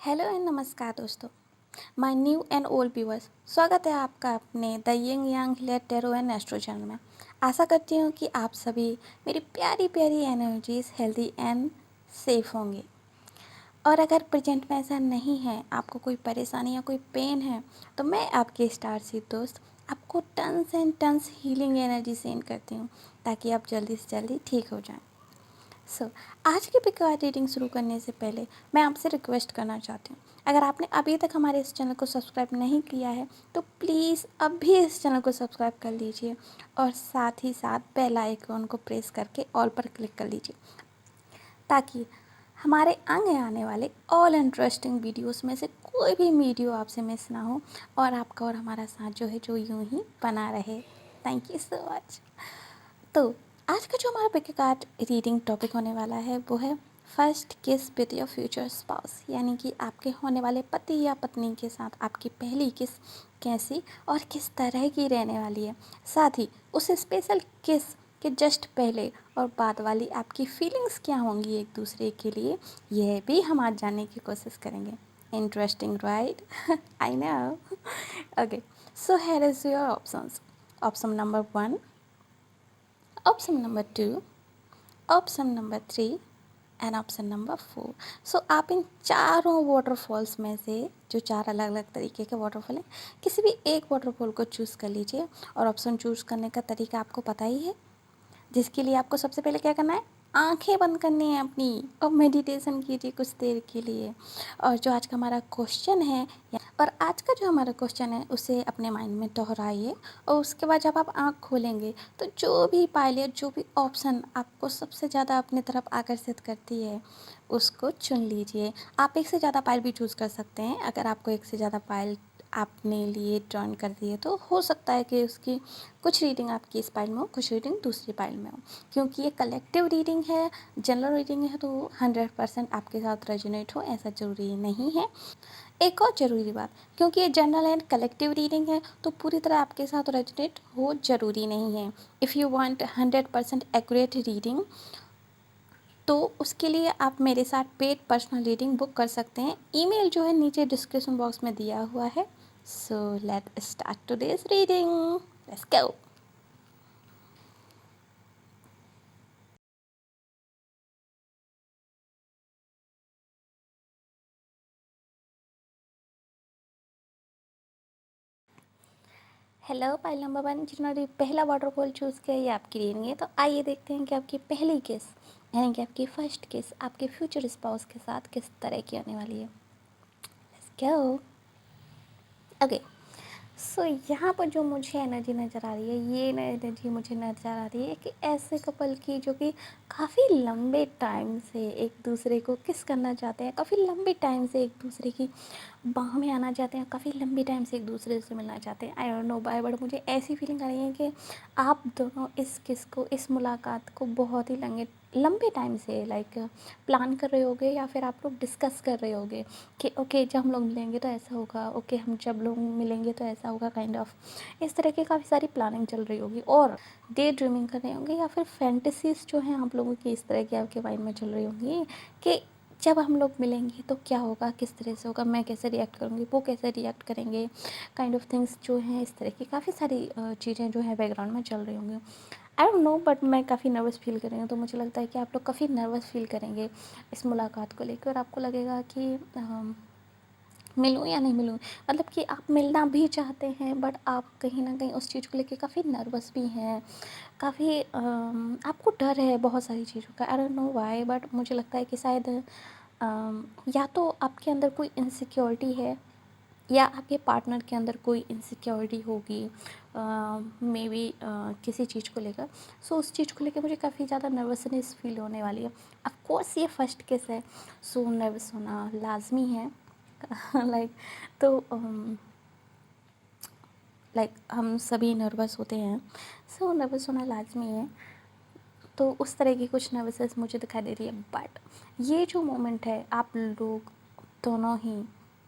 Hello and नमस्कार दोस्तों। My new and old viewers, स्वागत है आपका अपने the young yang late tarot and astro channel में। आशा करती हूँ कि आप सभी मेरी प्यारी प्यारी एनर्जीज हेल्दी एंड सेफ होंगे। और अगर प्रेजेंट में ऐसा नहीं है, आपको कोई परेशानी या कोई पेन है, तो मैं आपके स्टार सीड दोस्त आपको tons and tons healing energy send करती हूँ ताकि आप जल्दी से जल्दी ठीक हो जाएं। आज की पिक रीडिंग शुरू करने से पहले मैं आपसे रिक्वेस्ट करना चाहती हूँ, अगर आपने अभी तक हमारे इस चैनल को सब्सक्राइब नहीं किया है तो प्लीज़ अभी इस चैनल को सब्सक्राइब कर लीजिए और साथ ही साथ बेल आइकन को प्रेस करके ऑल पर क्लिक कर लीजिए ताकि हमारे आगे आने वाले ऑल इंटरेस्टिंग वीडियोस में से कोई भी वीडियो आपसे मिस ना हो और आपका और हमारा साथ जो है जो यूँ ही बना रहे। Thank you so much. तो आज का जो हमारा पिक कार्ड रीडिंग टॉपिक होने वाला है वो है फर्स्ट किस विद योर फ्यूचर स्पाउस, यानी कि आपके होने वाले पति या पत्नी के साथ आपकी पहली किस कैसी और किस तरह की रहने वाली है। साथ ही उस स्पेशल किस के जस्ट पहले और बाद वाली आपकी फीलिंग्स क्या होंगी एक दूसरे के लिए, यह भी हम आज जानने की कोशिश करेंगे। Interesting right? I know. Okay, so here is your options. Option number 1, option number 2, option number 3 and option number 4। सो आप इन चारों वाटरफॉल्स में से, जो चार अलग अलग तरीके के वाटरफॉल हैं, किसी भी एक वाटरफॉल को चूज़ कर लीजिए। और ऑप्शन चूज़ करने का तरीका आपको पता ही है, जिसके लिए आपको सबसे पहले क्या करना है, आंखें बंद करनी है अपनी और मेडिटेशन कीजिए कुछ देर के लिए। और जो आज का हमारा क्वेश्चन है, और आज का जो हमारा क्वेश्चन है उसे अपने माइंड में दोहराइए और उसके बाद जब आप आँख खोलेंगे तो जो भी पाइल, जो भी ऑप्शन आपको सबसे ज़्यादा अपनी तरफ आकर्षित करती है उसको चुन लीजिए। आप एक से ज़्यादा पाइल भी चूज़ कर सकते हैं। अगर आपको एक से ज़्यादा पाइल आपने लिए जॉइन कर दिए तो हो सकता है कि उसकी कुछ रीडिंग आपकी इस पाइल में हो, कुछ रीडिंग दूसरी पाइल में हो। क्योंकि ये कलेक्टिव रीडिंग है, जनरल रीडिंग है, तो 100% आपके साथ रेजोनेट हो ऐसा ज़रूरी नहीं है। एक और ज़रूरी बात, क्योंकि ये जनरल एंड कलेक्टिव रीडिंग है तो पूरी तरह आपके साथ रेजोनेट हो ज़रूरी नहीं है। If you want 100% accurate reading तो उसके लिए आप मेरे साथ पेड पर्सनल रीडिंग बुक कर सकते हैं। ईमेल जो है नीचे डिस्क्रिप्शन बॉक्स में दिया हुआ है। So let start today's reading. Let's go. Hello पाइल नंबर 1, जिन्होंने पहला वाटरफॉल चूज़ किया ये आपकी रीडिंग है। तो आइए देखते हैं कि आपकी पहली किस, यानी कि आपकी फर्स्ट किस आपके फ्यूचर स्पाउस के साथ किस तरह की आने वाली है। Let's go. ओके, सो यहाँ पर जो मुझे एनर्जी नज़र आ रही है, ये एनर्जी मुझे नज़र आ रही है कि ऐसे कपल की जो कि काफ़ी लंबे टाइम से एक दूसरे को किस करना चाहते हैं, काफ़ी लंबे टाइम से एक दूसरे की बाह में आना चाहते हैं, काफ़ी लंबे टाइम से एक दूसरे से मिलना चाहते हैं। I don't know why, but मुझे ऐसी फीलिंग आ रही है कि आप दोनों इस किस को, इस मुलाकात को बहुत ही लंबे टाइम से प्लान कर रहे होगे, या फिर आप लोग डिस्कस कर रहे होगे कि ओके जब हम लोग मिलेंगे तो ऐसा होगा, ओके हम जब लोग मिलेंगे तो ऐसा होगा, काइंड ऑफ इस तरह की काफ़ी सारी प्लानिंग चल रही होगी। और डे ड्रीमिंग कर रहे होंगे, या फिर फैंटेसीज जो हैं आप लोगों की इस तरह की आपके माइंड में चल रही होंगी कि जब हम लोग मिलेंगे तो क्या होगा, किस तरह से होगा, मैं कैसे रिएक्ट करूँगी, वो कैसे रिएक्ट करेंगे, काइंड ऑफ थिंग्स जो हैं इस तरह की काफ़ी सारी चीज़ें जो है बैकग्राउंड में चल रही होंगी। आई डोंट नो, बट मैं काफ़ी नर्वस फील कर रही हूँ। तो मुझे लगता है कि आप लोग काफ़ी नर्वस फील करेंगे इस मुलाकात को लेकर, और आपको लगेगा कि मिलूँ या नहीं मिलूँ, मतलब कि आप मिलना भी चाहते हैं बट आप कहीं ना कहीं उस चीज़ को लेके काफ़ी नर्वस भी हैं, काफ़ी आपको डर है बहुत सारी चीज़ों का। आई डोंट नो व्हाई, बट मुझे लगता है कि शायद या तो आपके अंदर कोई इनसिक्योरिटी है या आपके पार्टनर के अंदर कोई इनसिक्योरिटी होगी, मे बी किसी चीज़ को लेकर। सो उस चीज़ को लेकर मुझे काफ़ी ज़्यादा नर्वसनेस फील होने वाली है। ऑफ कोर्स ये फर्स्ट केस है, सो नर्वस होना लाजमी है। लाइक तो हम सभी नर्वस होते हैं, सो नर्वस होना लाजमी है। तो उस तरह की कुछ नर्वसनेस मुझे दिखाई दे रही है। बट ये जो मोमेंट है, आप लोग दोनों ही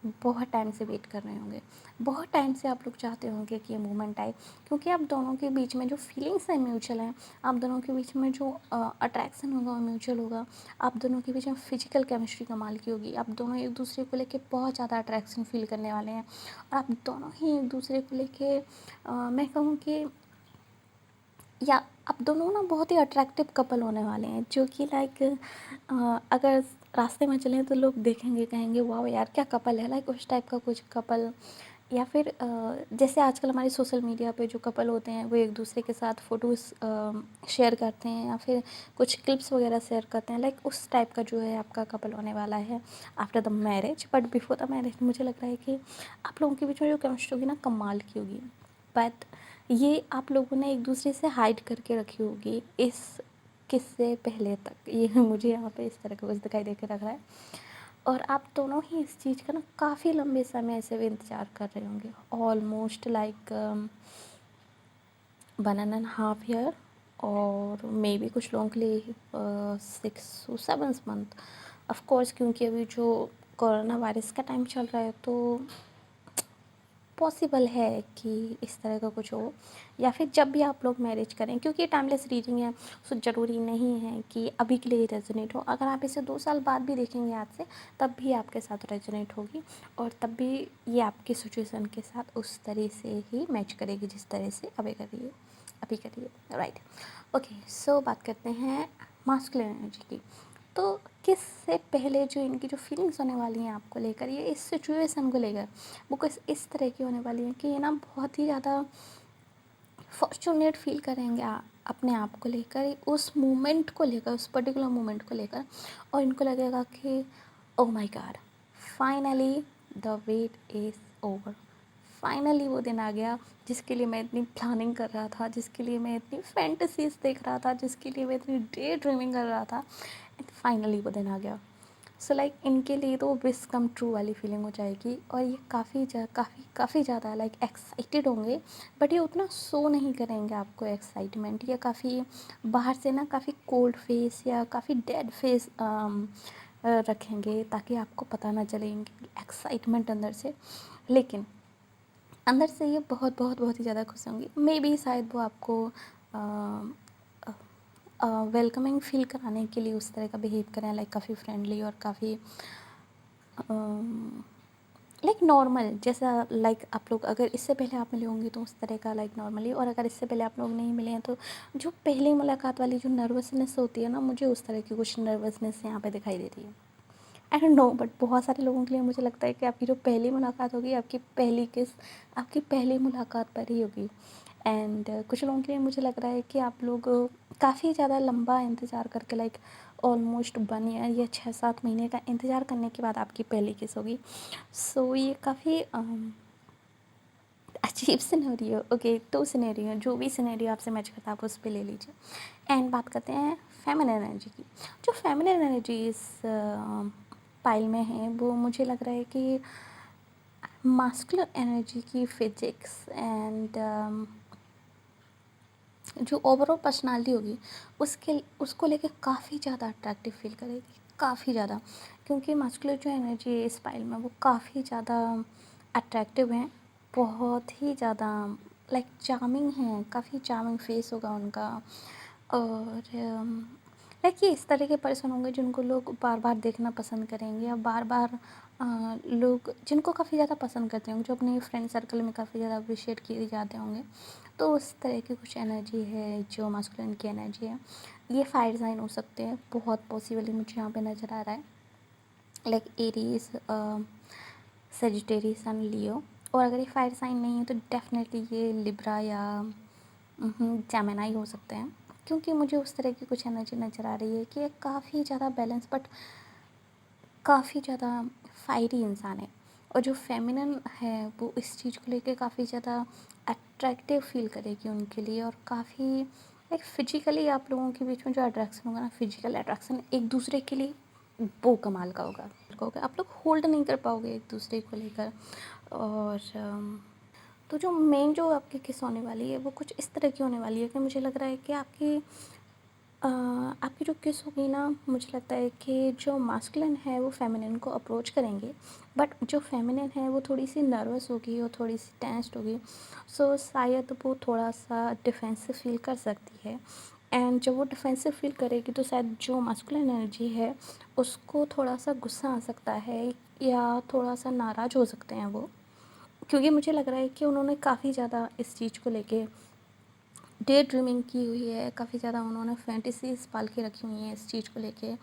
बहुत टाइम से वेट कर रहे होंगे, बहुत टाइम से आप लोग चाहते होंगे कि ये मोमेंट आए, क्योंकि आप दोनों के बीच में जो फीलिंग्स हैं म्यूचुअल हैं, आप दोनों के बीच में जो अट्रैक्शन होगा वो म्यूचुअल होगा, आप दोनों के बीच में फिजिकल केमिस्ट्री कमाल की होगी, आप दोनों एक दूसरे को लेके बहुत ज़्यादा अट्रैक्शन फील करने वाले हैं, और आप दोनों ही एक दूसरे को लेके मैं कहूँ कि या आप दोनों ना बहुत ही अट्रैक्टिव कपल होने वाले हैं, जो कि लाइक अगर रास्ते में चलें तो लोग देखेंगे, कहेंगे वाह यार क्या कपल है, लाइक उस टाइप का कुछ कपल। या फिर जैसे आजकल हमारे सोशल मीडिया पे जो कपल होते हैं वो एक दूसरे के साथ फ़ोटोज़ शेयर करते हैं, या फिर कुछ क्लिप्स वगैरह शेयर करते हैं, लाइक उस टाइप का जो है आपका कपल होने वाला है after the marriage. But before the marriage मुझे लग रहा है कि आप लोगों के बीच में जो केमिस्ट्री होगी ना कमाल की होगी, बट ये आप लोगों ने एक दूसरे से हाइड करके रखी होगी इस किससे पहले तक। ये मुझे यहाँ पे इस तरह का कुछ दिखाई दे के रख रहा है, और आप दोनों ही इस चीज़ का ना काफ़ी लंबे समय से भी इंतज़ार कर रहे होंगे, ऑलमोस्ट लाइक 1.5 ईयर, और मे बी कुछ लोगों के लिए 6 to 7 month। ऑफ कोर्स क्योंकि अभी जो कोरोना वायरस का टाइम चल रहा है तो पॉसिबल है कि इस तरह का कुछ हो, या फिर जब भी आप लोग मैरिज करें, क्योंकि ये टाइमलेस रीडिंग है, सो ज़रूरी नहीं है कि अभी के लिए रेजोनेट हो। अगर आप इसे 2 साल बाद भी देखेंगे आज से, तब भी आपके साथ रेजोनेट होगी, और तब भी ये आपकी सिचुएशन के साथ उस तरह से ही मैच करेगी जिस तरह से अभी करिए, राइट। ओके, सो बात करते हैं मास्कुलिन एनर्जी की। तो किससे पहले जो इनकी जो फीलिंग्स होने वाली हैं आपको लेकर, ये इस सिचुएशन को लेकर, वो कुछ इस तरह की होने वाली है कि ये ना बहुत ही ज़्यादा फॉर्चुनेट फील करेंगे अपने आप को लेकर, उस मोमेंट को लेकर, उस पर्टिकुलर मोमेंट को लेकर, और इनको लगेगा कि oh my god, finally the wait is over, finally वो दिन आ गया जिसके लिए मैं इतनी प्लानिंग कर रहा था, जिसके लिए मैं इतनी फैंटेसीज देख रहा था, जिसके लिए मैं इतनी डे ड्रीमिंग कर रहा था, एंड फाइनली वो दिन आ गया। सो लाइक इनके लिए तो विश कम ट्रू वाली फीलिंग हो जाएगी, और ये काफ़ी ज़्यादा लाइक एक्साइटेड होंगे, बट ये उतना शो नहीं करेंगे आपको एक्साइटमेंट, या काफ़ी बाहर से ना काफ़ी कोल्ड फेस या काफ़ी डेड फेस रखेंगे, ताकि आपको पता ना चले इनकी एक्साइटमेंट अंदर से। लेकिन अंदर से ये बहुत बहुत बहुत ही ज़्यादा खुश होंगी, मे बी शायद वो आपको वेलकमिंग फ़ील कराने के लिए उस तरह का बिहेव करें, लाइक काफ़ी फ्रेंडली और काफ़ी लाइक नॉर्मल जैसा, लाइक आप लोग अगर इससे पहले आप मिले होंगे तो उस तरह का लाइक नॉर्मली, और अगर इससे पहले आप लोग नहीं मिले हैं तो जो पहली मुलाकात वाली जो नर्वसनेस होती है ना, मुझे उस तरह की कुछ नर्वसनेस यहाँ पे दिखाई दे रही है। आई डोंट नो, बट बहुत सारे लोगों के लिए मुझे लगता है कि आपकी जो पहली मुलाकात होगी, आपकी पहली किस आपकी पहली मुलाकात पर ही होगी। एंड कुछ लोगों के लिए मुझे लग रहा है कि आप लोग काफ़ी ज़्यादा लंबा इंतज़ार करके, लाइक ऑलमोस्ट 1 ईयर या 6-7 महीने का इंतज़ार करने के बाद आपकी पहली किस होगी। सो ये काफ़ी अजीब सिनेरियो। ओके, 2 सिनेरियो, जो भी सिनेरियो आपसे मैच करता है आप उस पे ले लीजिए। एंड बात करते हैं फेमिनिन एनर्जी की। जो फेमिनिन एनर्जी इस पाइल में है, वो मुझे लग रहा है कि मास्कुलिन एनर्जी की फिजिक्स एंड जो ओवरऑल पर्सनालिटी होगी उसको लेके काफ़ी ज़्यादा अट्रैक्टिव फील करेगी, काफ़ी ज़्यादा, क्योंकि मास्कुलिन जो एनर्जी है इस पाइल में वो काफ़ी ज़्यादा अट्रैक्टिव हैं, बहुत ही ज़्यादा लाइक चार्मिंग हैं, काफ़ी चार्मिंग फेस होगा उनका। और लाइक ये इस तरह के पर्सन होंगे जिनको लोग बार बार देखना पसंद करेंगे, या बार बार लोग जिनको काफ़ी ज़्यादा पसंद करते होंगे, जो अपने फ्रेंड सर्कल में काफ़ी ज़्यादा अप्रिशिएट किए जाते होंगे। तो उस तरह की कुछ एनर्जी है जो मास्कुलिन की एनर्जी है। ये फायर साइन हो सकते हैं, बहुत पॉसिबली मुझे यहाँ पे नज़र आ रहा है, लाइक एरीज, सेजिटेरियस एंड लियो। और अगर ये फायर साइन नहीं है तो डेफिनेटली ये लिब्रा या जेमिनी हो सकते हैं, क्योंकि मुझे उस तरह की कुछ एनर्जी नज़र आ रही है कि ये काफ़ी ज़्यादा बैलेंस बट काफ़ी ज़्यादा फायरी इंसान है। और जो फेमिनिन है वो इस चीज़ को लेके काफ़ी ज़्यादा अट्रैक्टिव फील करेगी उनके लिए, और काफ़ी लाइक फिजिकली आप लोगों के बीच में जो अट्रैक्शन होगा ना, फिजिकल अट्रैक्शन एक दूसरे के लिए वो कमाल का होगा, आप लोग होल्ड नहीं कर पाओगे एक दूसरे को लेकर। और तो जो मेन जो आपकी किस होने वाली है वो कुछ इस तरह की होने वाली है कि मुझे लग रहा है कि आपकी आपकी जो किस होगी ना, मुझे लगता है कि जो मास्कुलिन है वो फेमिनिन को अप्रोच करेंगे, बट जो फेमिनिन है वो थोड़ी सी नर्वस होगी और थोड़ी सी टेंस्ड होगी। सो शायद वो थोड़ा सा डिफेंसिव फील कर सकती है। एंड जब वो डिफेंसिव फील करेगी तो शायद जो मास्कुलिन एनर्जी है उसको थोड़ा सा गुस्सा आ सकता है, या थोड़ा सा नाराज़ हो सकते हैं वो, क्योंकि मुझे लग रहा है कि उन्होंने काफ़ी ज़्यादा इस चीज़ को लेके डे ड्रीमिंग की हुई है, काफ़ी ज़्यादा उन्होंने फैंटेसीज़ पाल के रखी हुई हैं इस चीज़ को लेके।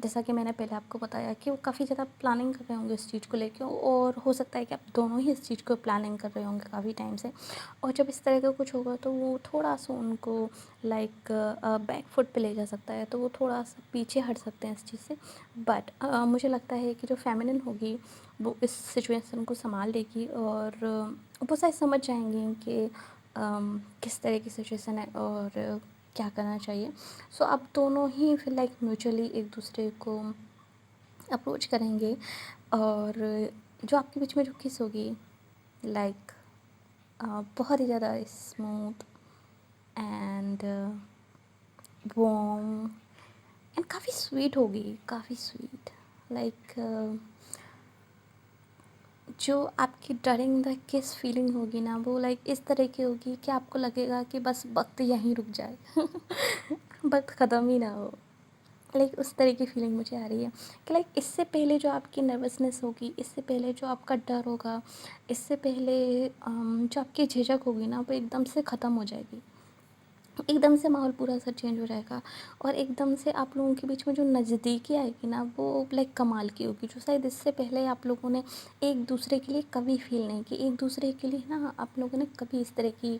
जैसा कि मैंने पहले आपको बताया कि वो काफ़ी ज़्यादा प्लानिंग कर रहे होंगे इस चीज़ को लेके, और हो सकता है कि आप दोनों ही इस चीज़ को प्लानिंग कर रहे होंगे काफ़ी टाइम से। और जब इस तरह का कुछ होगा तो वो थोड़ा-सा उनको लाइक बैक फुट पे ले जा सकता है, तो वो थोड़ा-सा पीछे हट सकते हैं इस चीज़ से। बट मुझे लगता है कि जो फेमिनिन होगी वो इस सिचुएशन को सँभाल लेगी, और वो शायद समझ जाएँगी कि किस तरह की सिचुएशन है और क्या करना चाहिए। सो आप दोनों ही फिर लाइक म्यूचुअली एक दूसरे को अप्रोच करेंगे, और जो आपके बीच में जो किस होगी लाइक बहुत ही ज़्यादा स्मूथ एंड वार्म एंड काफ़ी स्वीट होगी, काफ़ी स्वीट लाइक जो आपकी डरिंग द किस फीलिंग होगी ना, वो लाइक इस तरह की होगी कि आपको लगेगा कि बस वक्त यहीं रुक जाए वक्त ख़त्म ही ना हो। लाइक उस तरह की फीलिंग मुझे आ रही है कि लाइक इससे पहले जो आपकी नर्वसनेस होगी, इससे पहले जो आपका डर होगा, इससे पहले जो आपकी झिझक होगी ना, वो एकदम से ख़त्म हो जाएगी। एकदम से माहौल पूरा सा चेंज हो जाएगा, और एकदम से आप लोगों के बीच में जो नज़दीकी आएगी ना, वो लाइक कमाल की होगी, जो शायद इससे पहले आप लोगों ने एक दूसरे के लिए कभी फील नहीं की। एक दूसरे के लिए ना आप लोगों ने कभी इस तरह की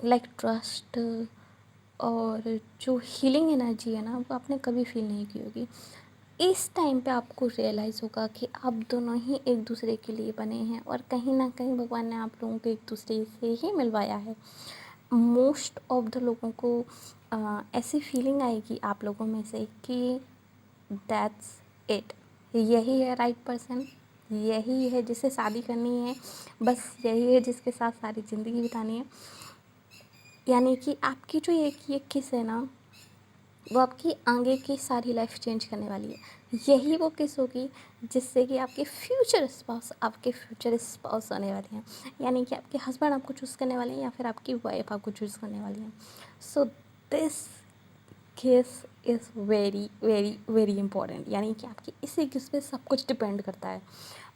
लाइक ट्रस्ट और जो हीलिंग एनर्जी है ना, वो आपने कभी फील नहीं की होगी। इस टाइम पे आपको रियलाइज़ होगा कि आप दोनों ही एक दूसरे के लिए बने हैं, और कहीं ना कहीं भगवान ने आप लोगों को एक दूसरे से ही मिलवाया है। मोस्ट ऑफ द लोगों को ऐसी फीलिंग आएगी आप लोगों में से कि दैट्स इट, यही है राइट पर्सन, यही है जिससे शादी करनी है, बस यही है जिसके साथ सारी ज़िंदगी बितानी है। यानी कि आपकी जो ये किस है ना, वो आपकी आगे की सारी लाइफ चेंज करने वाली है। यही वो किस होगी जिससे कि आपके फ्यूचर स्पाउस आने वाले हैं, यानी कि आपके हस्बैंड आपको चूज़ करने वाले हैं, या फिर आपकी वाइफ आपको चूज़ करने वाली है। सो दिस किस is very very very important, यानी कि आपकी इसी किस पे सब कुछ डिपेंड करता है,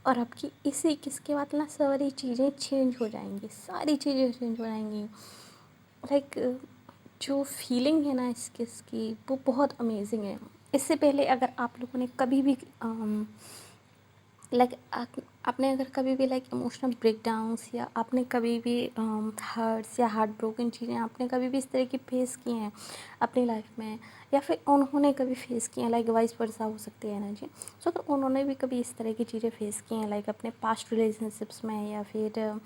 और आपकी इसी किस के बाद ना सारी चीज़ें चेंज हो जाएंगी, सारी चीज़ें चेंज हो जाएंगी। लाइक जो फीलिंग है ना इस किस की, वो बहुत अमेजिंग है। इससे पहले अगर आप लोगों ने कभी भी लाइक आपने अगर कभी भी लाइक इमोशनल ब्रेकडाउन्स, या आपने कभी भी हर्ट्स या हार्ट ब्रोकन चीज़ें आपने कभी भी इस तरह की फेस की हैं अपनी लाइफ में, या फिर उन्होंने कभी फेस की हैं, लाइक वाइस वर्सा हो सकती है ना जी। सो तो उन्होंने भी कभी इस तरह की चीज़ें फेस की हैं, लाइक अपने पास्ट रिलेशनशिप्स में, या फिर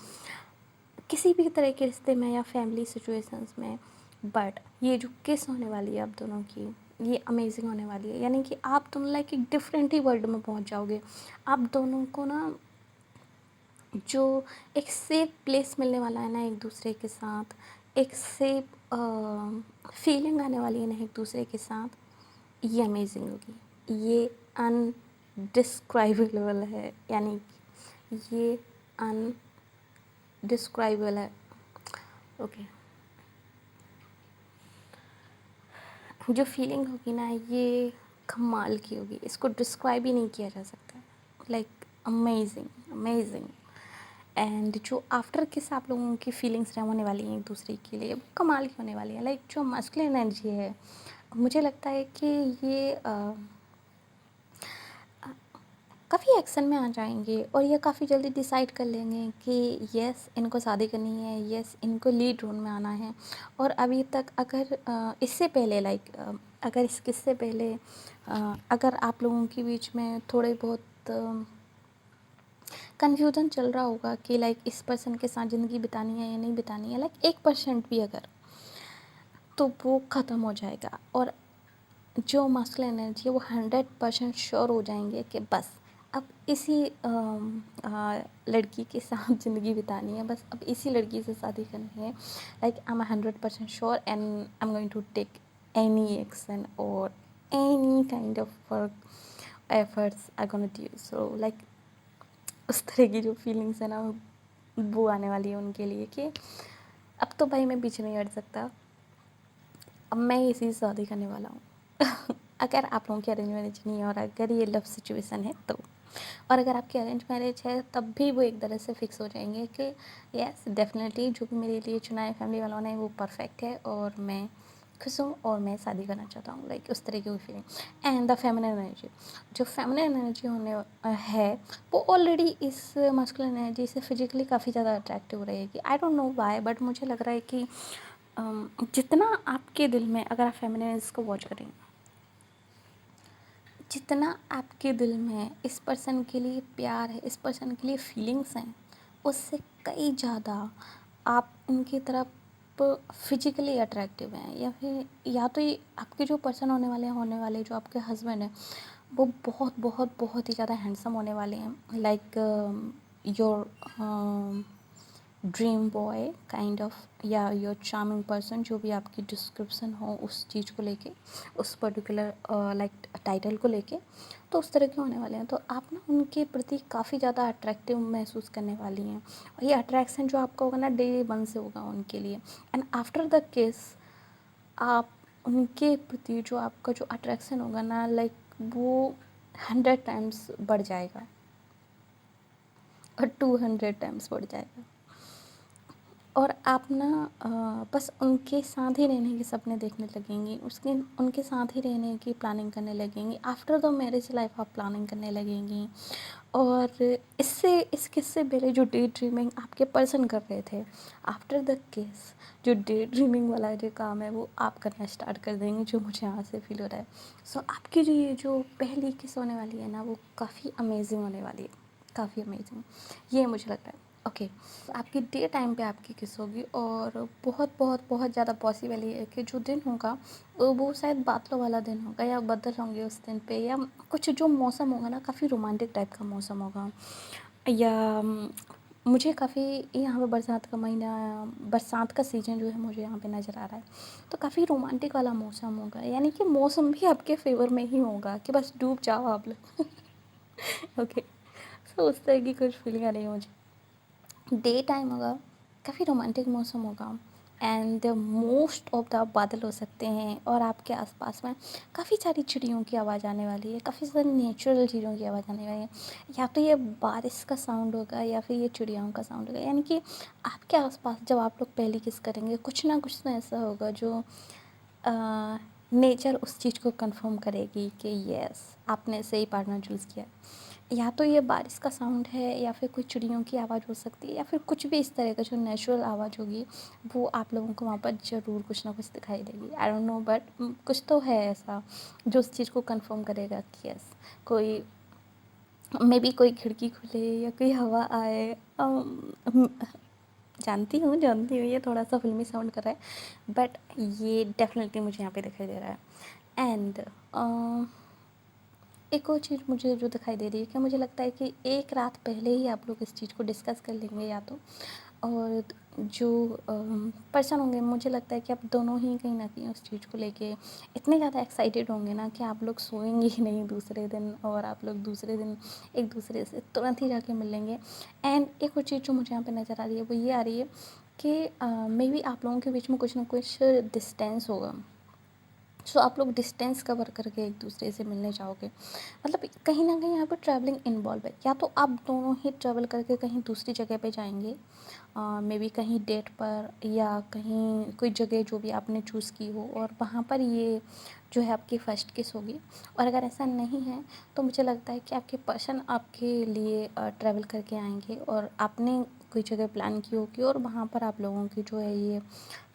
किसी भी तरह के रिश्ते में, या फैमिली सिचुएशंस में। बट ये जो किस होने वाली है आप दोनों की, ये अमेजिंग होने वाली है। यानी कि आप दोनों लाइक एक डिफरेंट ही वर्ल्ड में पहुंच जाओगे। आप दोनों को ना जो एक सेफ प्लेस मिलने वाला है ना एक दूसरे के साथ, एक सेफ फीलिंग आने वाली है ना एक दूसरे के साथ, ये अमेजिंग होगी, ये अनडिस्क्राइबेबल है, यानी कि ये अनडिस्क्राइबेबल है। ओके, जो फीलिंग होगी ना, ये कमाल की होगी, इसको डिस्क्राइब ही नहीं किया जा सकता। Like amazing amazing. एंड जो आफ्टर किस आप लोगों की फीलिंग्स होने वाली हैं एक दूसरे के लिए, वो कमाल की होने वाली है। लाइक जो मस्कुलिन एनर्जी है, मुझे लगता है कि ये काफ़ी एक्शन में आ जाएंगे, और ये काफ़ी जल्दी डिसाइड कर लेंगे कि यस इनको शादी करनी है, यस इनको लीड रोल में आना है। और अभी तक अगर इससे पहले लाइक अगर इससे पहले अगर आप लोगों के बीच में थोड़े बहुत कन्फ्यूज़न चल रहा होगा कि लाइक इस पर्सन के साथ ज़िंदगी बितानी है या नहीं बितानी है, लाइक 1% भी अगर, तो वो ख़त्म हो जाएगा। और जो मास्कुलिन एनर्जी है वो 100% श्योर हो जाएंगे कि बस अब इसी लड़की के साथ ज़िंदगी बितानी है, बस अब इसी लड़की से शादी करनी है। Like I am 100% sure and I am going to take any action or any kind of work efforts are gonna do. So like उस तरह की जो फीलिंग्स है ना वो आने वाली है उनके लिए कि अब तो भाई मैं पीछे नहीं हट सकता, अब मैं इसी से शादी करने वाला हूँ। अगर आप लोगों की अरेंज मैरिज नहीं है और अगर ये लव सिचुएशन है तो, और अगर आपकी अरेंज मैरिज है तब भी वो एक तरह से फिक्स हो जाएंगे कि यस डेफिनेटली जो भी मेरे लिए चुना है फैमिली वालों ने वो परफेक्ट है और मैं खुश हूँ और मैं शादी करना चाहता हूँ, लाइक उस तरीके की feeling. And the feminine energy, जो फेमिनिन एनर्जी होने है वो ऑलरेडी इस मस्कुलिन एनर्जी से फिजिकली काफ़ी ज़्यादा अट्रैक्टिव रहेगी। आई डोंट नो वाई, बट मुझे लग रहा है कि जितना आपके दिल में, अगर आप फेमिनिन को वॉच करेंगे, जितना आपके दिल में इस पर्सन के लिए प्यार है, इस पर्सन के लिए फीलिंग्स हैं, उससे कई ज़्यादा आप इनकी तरफ फिजिकली अट्रैक्टिव हैं। या फिर या तो ये आपके जो पर्सन होने वाले जो आपके हस्बैंड हैं वो बहुत बहुत बहुत ही ज़्यादा हैंडसम होने वाले हैं, like your dream boy kind of, या योर चार्मिंग पर्सन, जो भी आपकी डिस्क्रिप्शन हो उस चीज़ को लेके, उस पर्टिकुलर लाइक टाइटल को लेके, तो उस तरह के होने वाले हैं। तो आप ना उनके प्रति काफ़ी ज़्यादा अट्रैक्टिव महसूस करने वाली हैं और ये अट्रैक्शन जो आपका होगा ना डे वन से होगा उनके लिए। एंड आफ्टर द किस आप उनके प्रति जो आपका जो अट्रैक्शन होगा ना, लाइक वो 100 टाइम्स बढ़ जाएगा और 200 टाइम्स बढ़ जाएगा। और आप ना बस उनके साथ ही रहने के सपने देखने लगेंगी, उसके उनके साथ ही रहने की प्लानिंग करने लगेंगी। आफ्टर द मैरिज लाइफ आप प्लानिंग करने लगेंगी। और इस किस से पहले जो डे ड्रीमिंग आपके पर्सन कर रहे थे, आफ्टर द किस जो डे ड्रीमिंग वाला जो काम है वो आप करना स्टार्ट कर देंगे, जो मुझे यहाँ से फील हो रहा है। सो आपकी जो ये जो पहली किस होने वाली है ना वो काफ़ी अमेजिंग होने वाली है, काफ़ी अमेजिंग, ये मुझे लग रहा है। ओके, आपकी डे टाइम पे आपकी किस होगी और बहुत बहुत बहुत ज़्यादा पॉसिबल ये है कि जो दिन होगा वो शायद बादलों वाला दिन होगा, या बादल होंगे उस दिन पे, या कुछ जो मौसम होगा ना काफ़ी रोमांटिक टाइप का मौसम होगा, या मुझे काफ़ी यहाँ पे बरसात का महीना, बरसात का सीज़न जो है मुझे यहाँ पे नज़र आ रहा है, तो काफ़ी रोमांटिक वाला मौसम होगा। यानी कि मौसम भी आपके फेवर में ही होगा कि बस डूब जाओ आप लोग। ओके, सो उस तरह की कुछ फीलिंग आ रही है मुझे। डे टाइम होगा, काफ़ी रोमांटिक मौसम होगा एंड मोस्ट ऑफ द बादल हो सकते हैं और आपके आसपास में काफ़ी सारी चिड़ियों की आवाज़ आने वाली है, काफ़ी सारी नेचुरल चीज़ों की आवाज़ आने वाली है। या तो ये बारिश का साउंड होगा या फिर ये चिड़ियों का साउंड होगा। यानी कि आपके आसपास जब आप लोग पहली किस करेंगे कुछ ना कुछ तो ऐसा होगा जो नेचर उस चीज़ को कंफर्म करेगी कि यस आपने सही पार्टनर चूज़ किया। या तो ये बारिश का साउंड है या फिर कोई चिड़ियों की आवाज़ हो सकती है या फिर कुछ भी इस तरह का जो नेचुरल आवाज़ होगी वो आप लोगों को वहाँ पर ज़रूर कुछ ना कुछ दिखाई देगी। आई डोंट नो बट कुछ तो है ऐसा जो उस चीज़ को कंफर्म करेगा कि यस कोई मे बी कोई खिड़की खुले या कोई हवा आए। जानती हूँ ये थोड़ा सा फिल्मी साउंड कर रहा है बट ये डेफिनेटली मुझे यहाँ पे दिखाई दे रहा है। एंड एक और चीज़ मुझे जो दिखाई दे रही है कि मुझे लगता है कि एक रात पहले ही आप लोग इस चीज़ को डिस्कस कर लेंगे या तो, और जो पर्सन होंगे मुझे लगता है कि आप दोनों ही कहीं ना कहीं उस चीज़ को लेके इतने ज़्यादा एक्साइटेड होंगे ना कि आप लोग सोएंगे ही नहीं दूसरे दिन, और आप लोग दूसरे दिन एक दूसरे से तुरंत ही जाके मिल लेंगे। एंड एक और चीज़ जो मुझे यहाँ पे नज़र आ रही है वो ये आ रही है कि मे बी आप लोगों के बीच में कुछ ना कुछ डिस्टेंस होगा। सो आप लोग डिस्टेंस कवर करके एक दूसरे से मिलने जाओगे, मतलब कहीं ना कहीं यहाँ पर ट्रैवलिंग इन्वॉल्व है। या तो आप दोनों ही ट्रैवल करके कहीं दूसरी जगह पे जाएंगे, मे बी कहीं डेट पर या कहीं कोई जगह जो भी आपने चूज़ की हो और वहाँ पर ये जो है आपकी फ़र्स्ट किस होगी। और अगर ऐसा नहीं है तो मुझे लगता है कि आपके पर्सन आपके लिए ट्रैवल करके आएंगे और आपने कोई जगह प्लान की होगी और वहाँ पर आप लोगों की जो है ये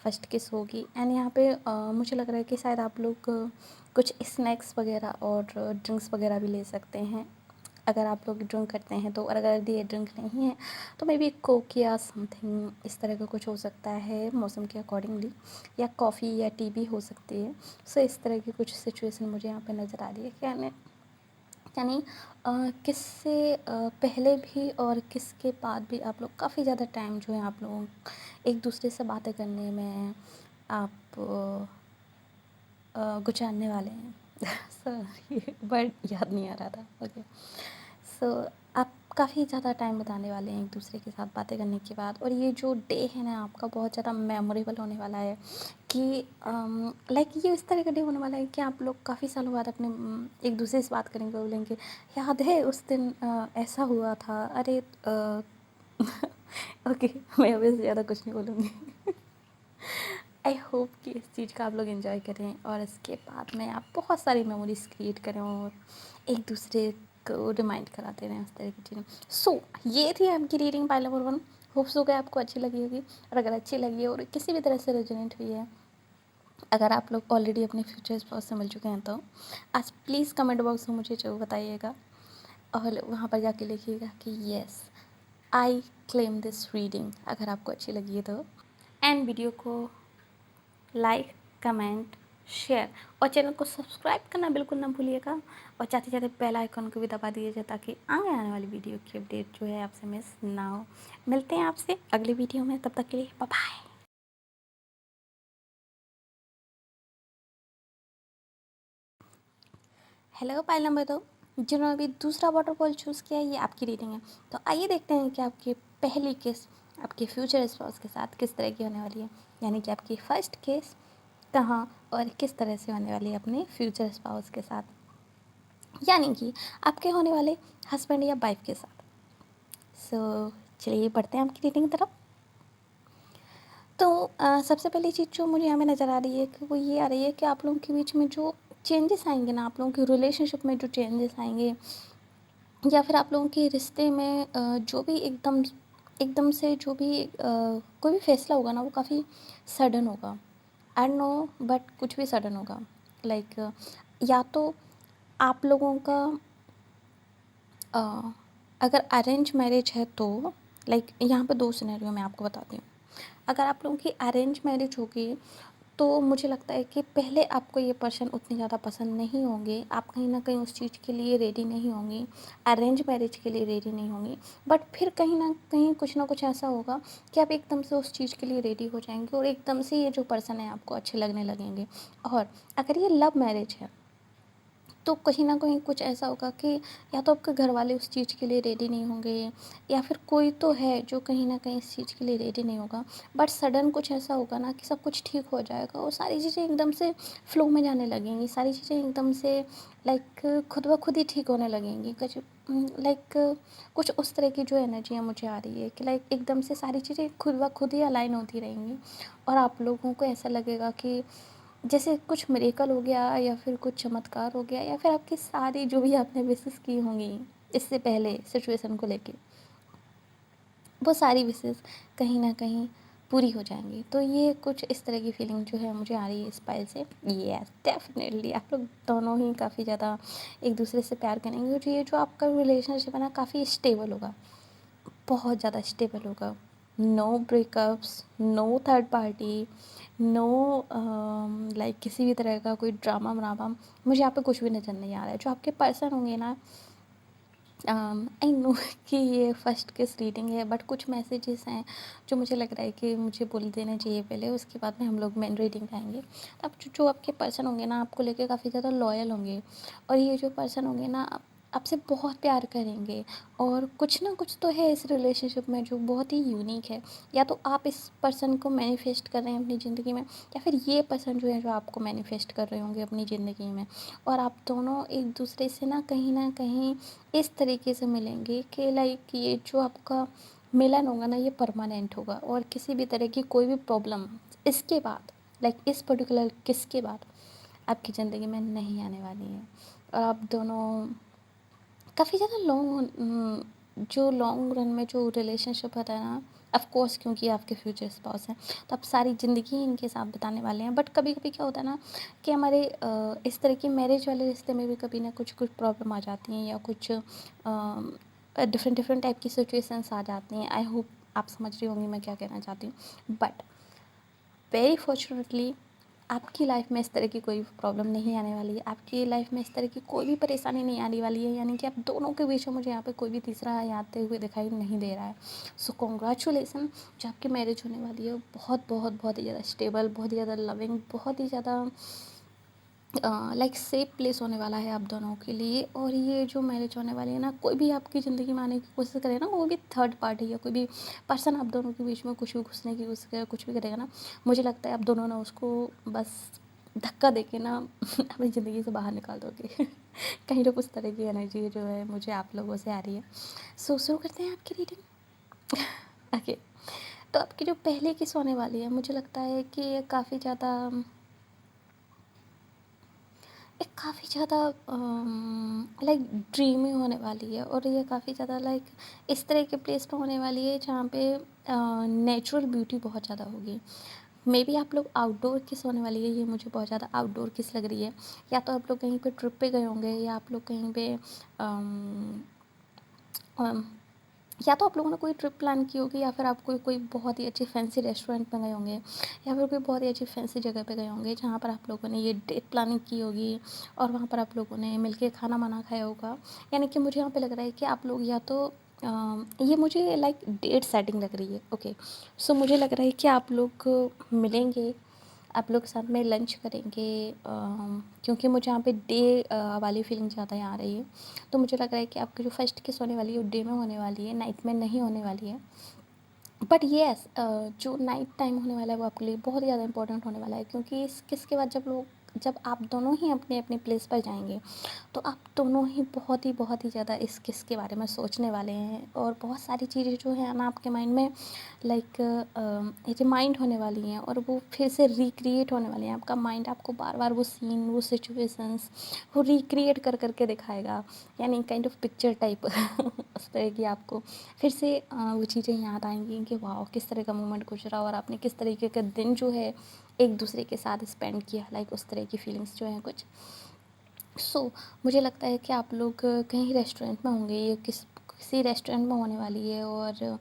फर्स्ट किस होगी। एंड यहाँ पे मुझे लग रहा है कि शायद आप लोग कुछ स्नैक्स वगैरह और ड्रिंक्स वगैरह भी ले सकते हैं अगर आप लोग ड्रिंक करते हैं तो। और अगर ये ड्रिंक नहीं है तो मे बी कोक या समथिंग इस तरह का कुछ हो सकता है मौसम के अकॉर्डिंगली, या कॉफ़ी या टी भी हो सकती है। सो इस तरह की कुछ सिचुएशन मुझे यहाँ पे नज़र आ रही है। यानी किससे पहले भी और किसके बाद भी आप लोग काफ़ी ज़्यादा टाइम जो है आप लोग एक दूसरे से बातें करने में आप गुजारने वाले हैं। सॉरी वर्ड याद नहीं आ रहा था। ओके, सो आप काफ़ी ज़्यादा टाइम बिताने वाले हैं एक दूसरे के साथ बातें करने के बाद, और ये जो डे है ना आपका बहुत ज़्यादा मेमोरेबल होने वाला है कि लाइक ये इस तरह का डे होने वाला है कि आप लोग काफ़ी सालों बाद अपने एक दूसरे से बात करेंगे, बोलेंगे याद है उस दिन ऐसा हुआ था, अरे ओके मैं अभी से ज़्यादा कुछ नहीं बोलूँगी। आई होप कि इस चीज़ का आप लोग एंजॉय करें और इसके बाद में आप बहुत सारी मेमोरीज क्रिएट करें और एक दूसरे को रिमाइंड कराते रहें उस तरह की चीज़ें। सो ये थी आपकी रीडिंग पाइल नंबर 1। होप्स हो गया आपको अच्छी लगी होगी, और अगर अच्छी लगी है और किसी भी तरह से रेजोनेट हुई है, अगर आप लोग ऑलरेडी अपने फ्यूचर स्पाउस से मिल चुके हैं तो आज प्लीज़ कमेंट बॉक्स में मुझे ज़रूर बताइएगा, और वहाँ पर जाके लिखिएगा कि yes I claim this reading अगर आपको अच्छी लगी है तो। एंड वीडियो को लाइक, कमेंट, शेयर और चैनल को सब्सक्राइब करना बिल्कुल ना भूलिएगा, और जाते जाते बेल आइकन को भी दबा दीजिए ताकि आगे आने वाली वीडियो की अपडेट जो है आपसे मिस ना हो। मिलते हैं आपसे अगले वीडियो में, तब तक के लिए बाय बाय। हेलो पाइल नंबर 2, जिन्होंने अभी दूसरा वाटरफॉल चूज़ किया है, ये आपकी रीडिंग है। तो आइए देखते हैं कि आपकी पहली केस आपके फ्यूचर स्पाउस के साथ किस तरह की होने वाली है, यानी कि आपकी फर्स्ट केस कहाँ और किस तरह से होने वाली है अपने फ्यूचर स्पाउस के साथ, यानी कि आपके होने वाले हस्बैंड या वाइफ के साथ। सो चलिए बढ़ते हैं आपकी रीडिंग की तरफ। तो सबसे पहली चीज़ जो मुझे यहाँ में नज़र आ रही है कि वो ये आ रही है कि आप लोगों के बीच में जो चेंजेस आएंगे ना, आप लोगों के रिलेशनशिप में जो चेंजेस आएंगे, या फिर आप लोगों के रिश्ते में जो भी एकदम एकदम से जो भी कोई भी फैसला होगा ना वो काफ़ी सडन होगा। आई नो, बट कुछ भी सडन होगा। लाइक या तो आप लोगों का अ, अगर अरेंज मैरिज है तो, लाइक यहाँ पे दो सिनेरियो मैं आपको बताती हूँ। अगर आप लोगों की अरेंज मैरिज होगी तो मुझे लगता है कि पहले आपको ये पर्सन उतने ज़्यादा पसंद नहीं होंगे, आप कहीं ना कहीं उस चीज़ के लिए रेडी नहीं होंगी, अरेंज मैरिज के लिए रेडी नहीं होंगी। बट फिर कहीं ना कुछ ऐसा होगा कि आप एकदम से उस चीज़ के लिए रेडी हो जाएंगे और एकदम से ये जो पर्सन है आपको अच्छे लगने लगेंगे। और अगर ये लव मैरिज है तो कहीं न कहीं कुछ ऐसा होगा कि या तो आपके घर वाले उस चीज़ के लिए रेडी नहीं होंगे, या फिर कोई तो है जो कहीं न कहीं इस चीज़ के लिए रेडी नहीं होगा। बट सडन कुछ ऐसा होगा ना कि सब कुछ ठीक हो जाएगा और सारी चीज़ें एकदम से फ़्लो में जाने लगेंगी। सारी चीज़ें एकदम से लाइक खुद ब खुद ही ठीक होने लगेंगी। कुछ लाइक कुछ उस तरह की जो एनर्जियाँ मुझे आ रही है कि लाइक एकदम से सारी चीज़ें खुद ब खुद ही अलाइन होती रहेंगी, और आप लोगों को ऐसा लगेगा कि जैसे कुछ मिरेकल हो गया या फिर कुछ चमत्कार हो गया, या फिर आपकी सारी जो भी आपने विशेस की होंगी इससे पहले सिचुएशन को लेके, वो सारी विशेस कहीं ना कहीं पूरी हो जाएंगी। तो ये कुछ इस तरह की फीलिंग जो है मुझे आ रही है इस पाइल से। यस डेफिनेटली आप लोग दोनों ही काफ़ी ज़्यादा एक दूसरे से प्यार करेंगे, और ये जो आपका रिलेशनशिप है ना काफ़ी स्टेबल होगा, बहुत ज़्यादा स्टेबल होगा। No breakups, no third party, no like किसी भी तरह का कोई ड्रामा वरामा मुझे यहाँ पे कुछ भी नज़र नहीं आ रहा है। जो आपके पर्सन होंगे ना, आई नो कि ये फर्स्ट किस रीडिंग है, बट कुछ मैसेजेस हैं जो मुझे लग रहा है कि मुझे बोल देना चाहिए पहले, उसके बाद में हम लोग मेन रीडिंग पे आएंगे। तो आप जो आपके पर्सन होंगे ना आपको लेके काफ़ी ज़्यादा लॉयल होंगे, और ये जो पर्सन होंगे ना आपसे बहुत प्यार करेंगे। और कुछ ना कुछ तो है इस रिलेशनशिप में जो बहुत ही यूनिक है। या तो आप इस पर्सन को मैनिफेस्ट कर रहे हैं अपनी ज़िंदगी में, या फिर ये पर्सन जो है जो आपको मैनिफेस्ट कर रहे होंगे अपनी ज़िंदगी में। और आप दोनों एक दूसरे से ना कहीं इस तरीके से मिलेंगे कि लाइक ये जो आपका मिलन होगा ना ये परमानेंट होगा, और किसी भी तरह की कोई भी प्रॉब्लम इसके बाद, लाइक इस पर्टिकुलर किस के बाद आपकी ज़िंदगी में नहीं आने वाली है। और आप दोनों काफ़ी ज़्यादा लॉन्ग जो लॉन्ग रन में जो रिलेशनशिप होता है ना, ऑफ कोर्स क्योंकि आपके फ्यूचर स्पाउस हैं तो आप सारी ज़िंदगी इनके साथ बिताने वाले हैं। बट कभी कभी क्या होता है ना कि हमारे इस तरह की मैरिज वाले रिश्ते में भी कभी ना कुछ कुछ प्रॉब्लम आ जाती हैं, या कुछ डिफरेंट डिफरेंट टाइप की सिचुएशंस आ जाती हैं। आई होप आप समझ रही होंगी मैं क्या कहना चाहती हूँ। बट वेरी फॉर्चुनेटली आपकी लाइफ में इस तरह की कोई प्रॉब्लम नहीं आने वाली है, आपकी लाइफ में इस तरह की कोई भी परेशानी नहीं आने वाली है। यानी कि आप दोनों के बीच में मुझे यहाँ पे कोई भी तीसरा आते हुए दिखाई नहीं दे रहा है। सो कॉन्ग्रेचुलेसन, जो आपकी मैरिज होने वाली है वो बहुत बहुत बहुत ही ज़्यादा स्टेबल, बहुत ही ज़्यादा लविंग, बहुत ही ज़्यादा लाइक सेफ प्लेस होने वाला है आप दोनों के लिए। और ये जो मैरिज होने वाली है ना, कोई भी आपकी ज़िंदगी में आने की कोशिश करे ना, वो भी थर्ड पार्टी या कोई भी पर्सन आप दोनों के बीच में कुछ भी घुसने की कोशिश करे, कुछ भी करेगा ना, मुझे लगता है आप दोनों ना उसको बस धक्का दे के ना अपनी ज़िंदगी से बाहर निकाल दोगे। कहीं ना कुछ तरह की एनर्जी जो है मुझे आप लोगों से आ रही है। सो शुरू करते हैं आपकी रीडिंग। ओके, तो आपकी जो पहले किस होने वाली है, मुझे लगता है कि ये काफ़ी ज़्यादा लाइक ड्रीमी होने वाली है। और ये काफ़ी ज़्यादा लाइक इस तरह के प्लेस पे होने वाली है जहाँ पे नेचुरल ब्यूटी बहुत ज़्यादा होगी। मे बी आप लोग आउटडोर किस होने वाली है, ये मुझे बहुत ज़्यादा आउटडोर किस लग रही है। या तो आप लोग कहीं पे ट्रिप पे गए होंगे, या आप लोग कहीं पे अम, अम, या तो आप लोगों ने कोई ट्रिप प्लान की होगी, या फिर आप कोई कोई बहुत ही अच्छे फैंसी रेस्टोरेंट में गए होंगे, या फिर कोई बहुत ही अच्छी फैंसी जगह पे गए होंगे जहाँ पर आप लोगों ने ये डेट प्लानिंग की होगी, और वहाँ पर आप लोगों ने मिलके खाना वाना खाया होगा। यानी कि मुझे यहाँ पे लग रहा है कि आप लोग या तो ये मुझे लाइक डेट सेटिंग लग रही है। ओके, सो मुझे लग रहा है कि आप लोग मिलेंगे, आप लोग साथ में लंच करेंगे, क्योंकि मुझे यहाँ पे डे वाली फीलिंग ज़्यादा यहाँ आ रही है। तो मुझे लग रहा है कि आपकी जो फर्स्ट किस होने वाली है वो डे में होने वाली है, नाइट में नहीं होने वाली है। बट येस, जो नाइट टाइम होने वाला है वो आपके लिए बहुत ज़्यादा इंपॉर्टेंट होने वाला है, क्योंकि इस किस के बाद जब आप दोनों ही अपने अपने प्लेस पर जाएंगे, तो आप दोनों ही बहुत ही ज़्यादा इस किस के बारे में सोचने वाले हैं। और बहुत सारी चीज़ें जो है ना आपके माइंड में लाइक रिमाइंड होने वाली हैं, और वो फिर से रिक्रिएट होने वाली हैं। आपका माइंड आपको बार बार वो सीन, वो सिचुएशंस वो रिक्रिएट कर करके दिखाएगा, यानी काइंड ऑफ पिक्चर टाइप उस तरह की आपको फिर से वो चीज़ें याद आएंगी कि वाह किस तरह का मोमेंट गुजरा, और आपने किस तरीके का दिन जो है एक दूसरे के साथ स्पेंड किया, लाइक उस तरह की फीलिंग्स जो हैं कुछ। मुझे लगता है कि आप लोग कहीं रेस्टोरेंट में होंगे, ये किसी रेस्टोरेंट में होने वाली है, और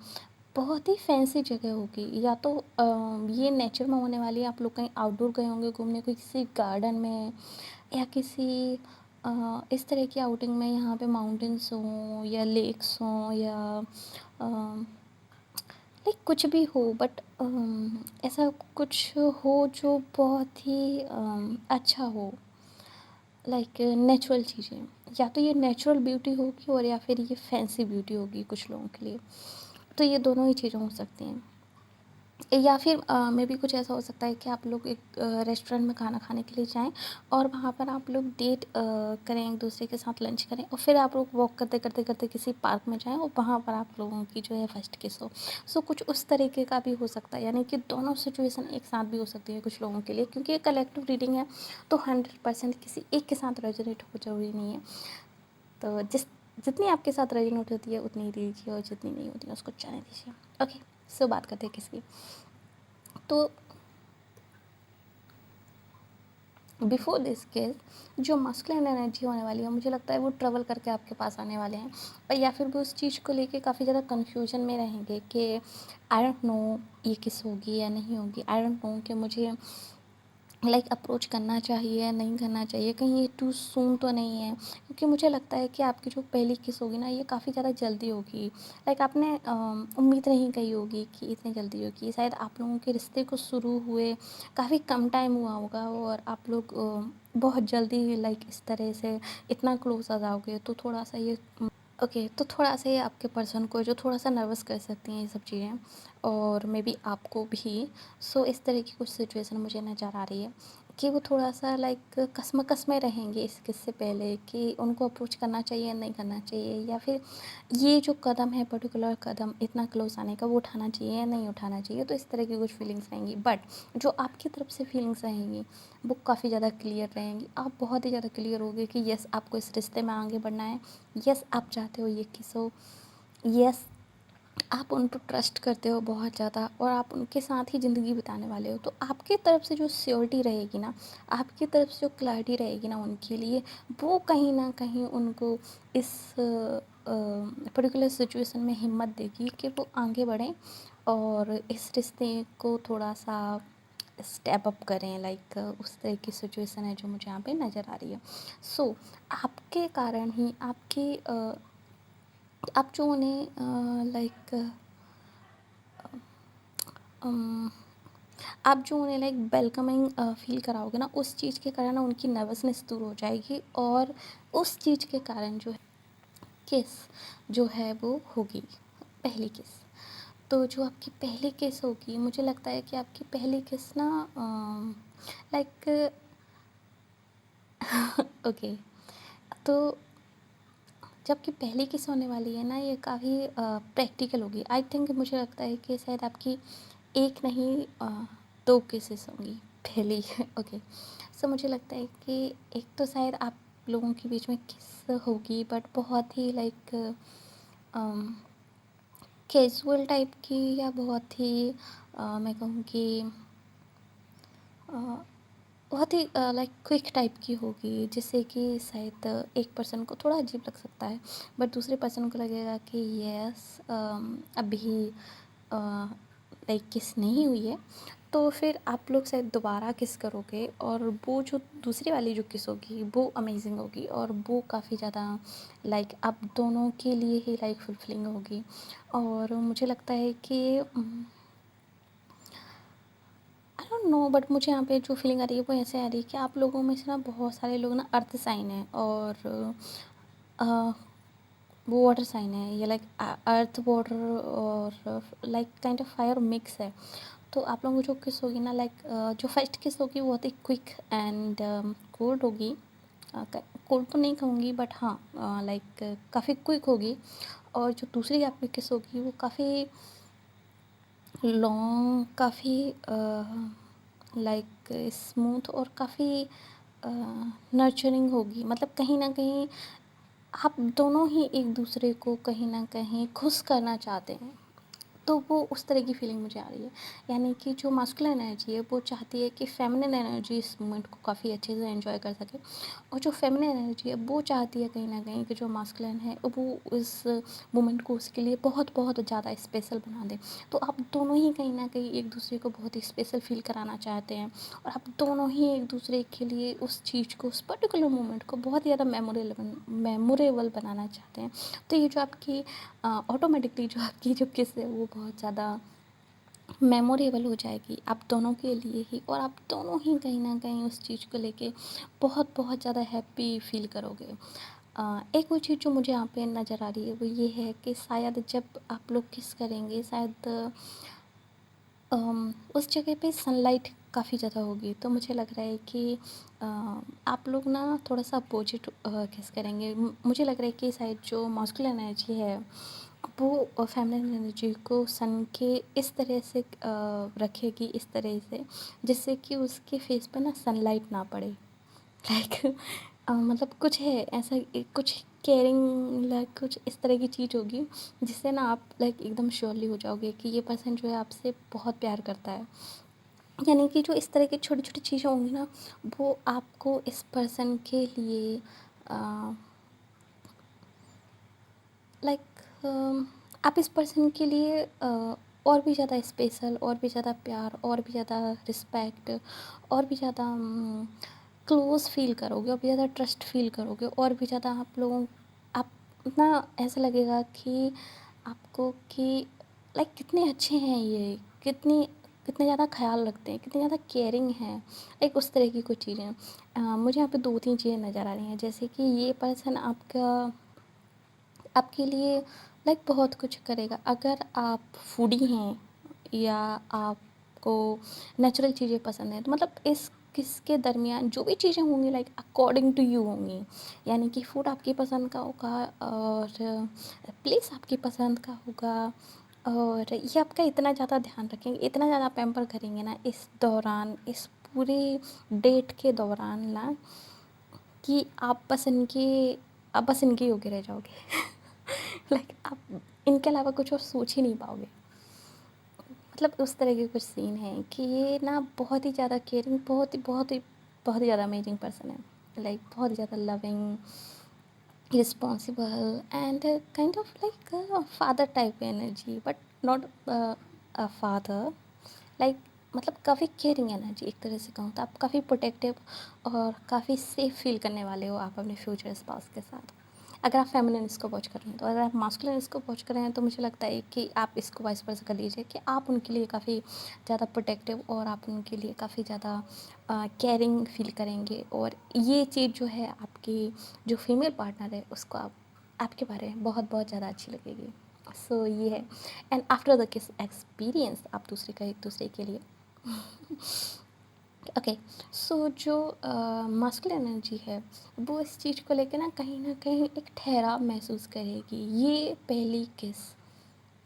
बहुत ही फैंसी जगह होगी। या तो ये नेचर में होने वाली है, आप लोग कहीं आउटडोर गए होंगे घूमने, कोई किसी गार्डन में, या किसी इस तरह की आउटिंग में, यहाँ पे माउंटेन्स हों या लेक्स हों, या लाइक कुछ भी हो, बट ऐसा कुछ हो जो बहुत ही अच्छा हो, लाइक नेचुरल चीज़ें। या तो ये नेचुरल ब्यूटी होगी, और या फिर ये फैंसी ब्यूटी होगी कुछ लोगों के लिए। तो ये दोनों ही चीज़ें हो सकती हैं। या फिर मे बी कुछ ऐसा हो सकता है कि आप लोग एक रेस्टोरेंट में खाना खाने के लिए जाएँ, और वहाँ पर आप लोग डेट करें, एक दूसरे के साथ लंच करें, और फिर आप लोग वॉक करते करते करते किसी पार्क में जाएँ, और वहाँ पर आप लोगों की जो है फर्स्ट किस हो। कुछ उस तरीके का भी हो सकता है, यानी कि दोनों सिचुएशन एक साथ भी हो सकती है कुछ लोगों के लिए, क्योंकि ये कलेक्टिव रीडिंग है। तो 100% किसी एक के साथ रेजोनेट हो ज़रूरी नहीं है। तो जितनी आपके साथ रेजोनेट होती है उतनी दीजिए, और जितनी नहीं होती है उसको जाने दीजिए। ओके, बात करते हैं किसकी। तो बिफोर दिस केस, जो मस्कुलिन एनर्जी होने वाली है, मुझे लगता है वो ट्रेवल करके आपके पास आने वाले हैं, और या फिर वो उस चीज़ को लेके काफ़ी ज़्यादा कन्फ्यूजन में रहेंगे कि आई डोंट नो ये किस होगी या नहीं होगी, आई डोंट नो कि मुझे लाइक अप्रोच करना चाहिए या नहीं करना चाहिए, कहीं ये टू सून तो नहीं है। क्योंकि मुझे लगता है कि आपकी जो पहली किस होगी ना, ये काफ़ी ज़्यादा जल्दी होगी। लाइक आपने उम्मीद नहीं कही होगी कि इतनी जल्दी होगी। शायद आप लोगों के रिश्ते को शुरू हुए काफ़ी कम टाइम हुआ होगा, और आप लोग बहुत जल्दी लाइक इस तरह से इतना क्लोज आ जाओगे, तो थोड़ा सा ये ओके, तो थोड़ा सा ये आपके पर्सन को जो थोड़ा सा नर्वस कर सकती हैं ये सब चीज़ें, और मे बी आपको भी। इस तरह की कुछ सिचुएशन मुझे नज़र आ रही है कि वो थोड़ा सा लाइक कसमकस में रहेंगे इस किससे पहले, कि उनको अप्रोच करना चाहिए या नहीं करना चाहिए, या फिर ये जो कदम है पर्टिकुलर कदम इतना क्लोज आने का वो उठाना चाहिए या नहीं उठाना चाहिए। तो इस तरह की कुछ फीलिंग्स रहेंगी, बट जो आपकी तरफ से फीलिंग्स रहेंगी वो काफ़ी ज़्यादा क्लियर रहेंगी। आप बहुत ही ज़्यादा क्लियर होगे कि यस आपको इस रिश्ते में आगे बढ़ना है, यस आप चाहते हो ये किस हो, यस आप उन पर ट्रस्ट करते हो बहुत ज़्यादा, और आप उनके साथ ही ज़िंदगी बिताने वाले हो। तो आपकी तरफ से जो श्योरिटी रहेगी ना, आपकी तरफ से जो क्लैरिटी रहेगी ना उनके लिए, वो कहीं ना कहीं उनको इस पर्टिकुलर सिचुएशन में हिम्मत देगी कि वो आगे बढ़ें, और इस रिश्ते को थोड़ा सा स्टेप अप करें। लाइक उस तरह की सिचुएशन है जो मुझे यहाँ पे नज़र आ रही है। आपके कारण ही आपकी आप जो उन्हें लाइक आप जो उन्हें लाइक वेलकमिंग फ़ील कराओगे ना, उस चीज़ के कारण ना उनकी नर्वसनेस दूर हो जाएगी, और उस चीज़ के कारण जो है किस जो है वो होगी, पहली किस। तो जो आपकी पहली किस होगी, मुझे लगता है कि आपकी पहली किस ना लाइक ओके, तो जब आपकी पहली किस होने वाली है ना, ये काफ़ी प्रैक्टिकल होगी। आई थिंक मुझे लगता है कि शायद आपकी एक नहीं दो केसेस होंगी पहली ओके। सो मुझे लगता है कि एक तो शायद आप लोगों के बीच में किस होगी, बट बहुत ही लाइक कैजुअल टाइप की, या बहुत ही मैं कहूँ कि अ, बहुत ही लाइक क्विक टाइप की होगी, जिससे कि शायद एक पर्सन को थोड़ा अजीब लग सकता है, बट दूसरे पर्सन को लगेगा कि यस अभी लाइक किस नहीं हुई है। तो फिर आप लोग शायद दोबारा किस करोगे, और वो जो दूसरी वाली जो किस होगी वो अमेजिंग होगी, और वो काफ़ी ज़्यादा लाइक आप दोनों के लिए ही लाइक फुलफिलिंग होगी। और मुझे लगता है कि आई डोंट नो, बट मुझे यहाँ पे जो फीलिंग आ रही है वो ऐसे आ रही है कि आप लोगों में से ना बहुत सारे लोग ना अर्थ साइन है, और अ, वो वाटर साइन है, ये लाइक अर्थ वाटर, और like kind of fire mix है। तो आप लोगों को जो किस होगी ना, लाइक जो फर्स्ट किस होगी वो बहुत ही क्विक एंड कोल्ड होगी। कोल्ड तो नहीं कहूँगी, बट हाँ लाइक काफ़ी क्विक होगी। और जो दूसरी आपकी किस होगी वो काफ़ी लॉन्ग, काफ़ी लाइक स्मूथ, और काफ़ी नर्चरिंग होगी। मतलब कहीं ना कहीं आप दोनों ही एक दूसरे को कहीं ना कहीं खुश करना चाहते हैं। तो वो उस तरह की फीलिंग मुझे आ रही है। यानी कि जो मास्कुलिन एनर्जी है वो चाहती है कि फेमिनिन एनर्जी इस मोमेंट को काफ़ी अच्छे से एंजॉय कर सके, और जो फेमिनिन एनर्जी है वो चाहती है कहीं ना कहीं कि जो मास्कुलिन है वो इस मोमेंट को उसके लिए बहुत बहुत ज़्यादा स्पेशल बना दे। तो आप दोनों ही कहीं ना कहीं एक दूसरे को बहुत ही स्पेशल फील कराना चाहते हैं, और आप दोनों ही एक दूसरे के लिए उस चीज़ को, उस पर्टिकुलर मोमेंट को बहुत ज़्यादा मेमोरेबल बनाना चाहते हैं। तो ये जो आपकी ऑटोमेटिकली जो आपकी जो किस है वो बहुत ज़्यादा मेमोरेबल हो जाएगी आप दोनों के लिए ही, और आप दोनों ही कहीं ना कहीं उस चीज़ को लेके बहुत बहुत ज़्यादा हैप्पी फील करोगे। एक और चीज़ जो मुझे यहाँ पे नज़र आ रही है वो ये है कि शायद जब आप लोग किस करेंगे, शायद उस जगह पे सनलाइट काफ़ी ज़्यादा होगी। तो मुझे लग रहा है कि अ, आप लोग ना थोड़ा सा अपोजिट किस करेंगे। मुझे लग रहा है कि शायद जो मास्कुलिन एनर्जी है वो फेमिनिन एनर्जी को सन के इस तरह से रखेगी, इस तरह से जिससे कि उसके फेस पे ना सनलाइट ना पड़े। लाइक मतलब कुछ है ऐसा, कुछ केयरिंग लाइक कुछ इस तरह की चीज़ होगी, जिससे ना आप लाइक एकदम श्योरली हो जाओगे कि ये पर्सन जो है आपसे बहुत प्यार करता है। यानी कि जो इस तरह की छोटी छोटी चीज़ें होंगी ना, वो आपको इस पर्सन के लिए लाइक आप इस पर्सन के लिए और भी ज़्यादा स्पेशल, और भी ज़्यादा प्यार, और भी ज़्यादा रिस्पेक्ट, और भी ज़्यादा क्लोज़ फ़ील करोगे, और भी ज़्यादा ट्रस्ट फ़ील करोगे, और भी ज़्यादा आप ना ऐसा लगेगा कि आपको कि लाइक कितने अच्छे हैं ये, कितने ज़्यादा ख़्याल रखते हैं, कितने ज़्यादा केयरिंग हैं। एक उस तरह की कुछ चीज़ें मुझे यहाँ पे 2-3 चीज़ें नज़र आ रही हैं, जैसे कि ये पर्सन आपके लिए लाइक बहुत कुछ करेगा। अगर आप फूडी हैं, या आपको नेचुरल चीज़ें पसंद हैं, तो मतलब इस किसके दरमियान जो भी चीज़ें होंगी लाइक अकॉर्डिंग टू यू होंगी। यानी कि फूड आपकी पसंद का होगा, और प्लेस आपकी पसंद का होगा, और ये आपका इतना ज़्यादा ध्यान रखेंगे, इतना ज़्यादा पैम्पर करेंगे ना इस दौरान, इस पूरे डेट के दौरान ना, कि आप बस इनके योग्य रह जाओगे। लाइक आप इनके अलावा कुछ और सोच ही नहीं पाओगे। मतलब उस तरह के कुछ सीन हैं कि ये ना बहुत ही ज़्यादा केयरिंग, बहुत ही ज़्यादा अमेजिंग पर्सन है। लाइक बहुत ही ज़्यादा loving, responsible, and kind of like father type energy, but not a father. Like मतलब काफ़ी केयरिंग एनर्जी, एक तरह से कहूँ तो आप काफ़ी प्रोटेक्टिव और काफ़ी सेफ फील करने वाले हो आप अपने फ्यूचर स्पाउस के साथ। अगर आप फेमिनिन इसको वॉच कर रहे हैं, तो अगर आप मास्कुलिन इसको वॉच कर रहे हैं, तो मुझे लगता है कि आप इसको वाइस वर्सा कर लीजिए कि आप उनके लिए काफ़ी ज़्यादा प्रोटेक्टिव और आप उनके लिए काफ़ी ज़्यादा केयरिंग फील करेंगे, और ये चीज़ जो है आपकी जो फीमेल पार्टनर है उसको आपके बारे में बहुत बहुत ज़्यादा अच्छी लगेगी। सो ये है। एंड आफ्टर द किस एक्सपीरियंस आप दूसरे का एक दूसरे के लिए ओके। सो जो मास्कुलिन एनर्जी है वो इस चीज़ को लेकर ना कहीं एक ठहराव महसूस करेगी। ये पहली किस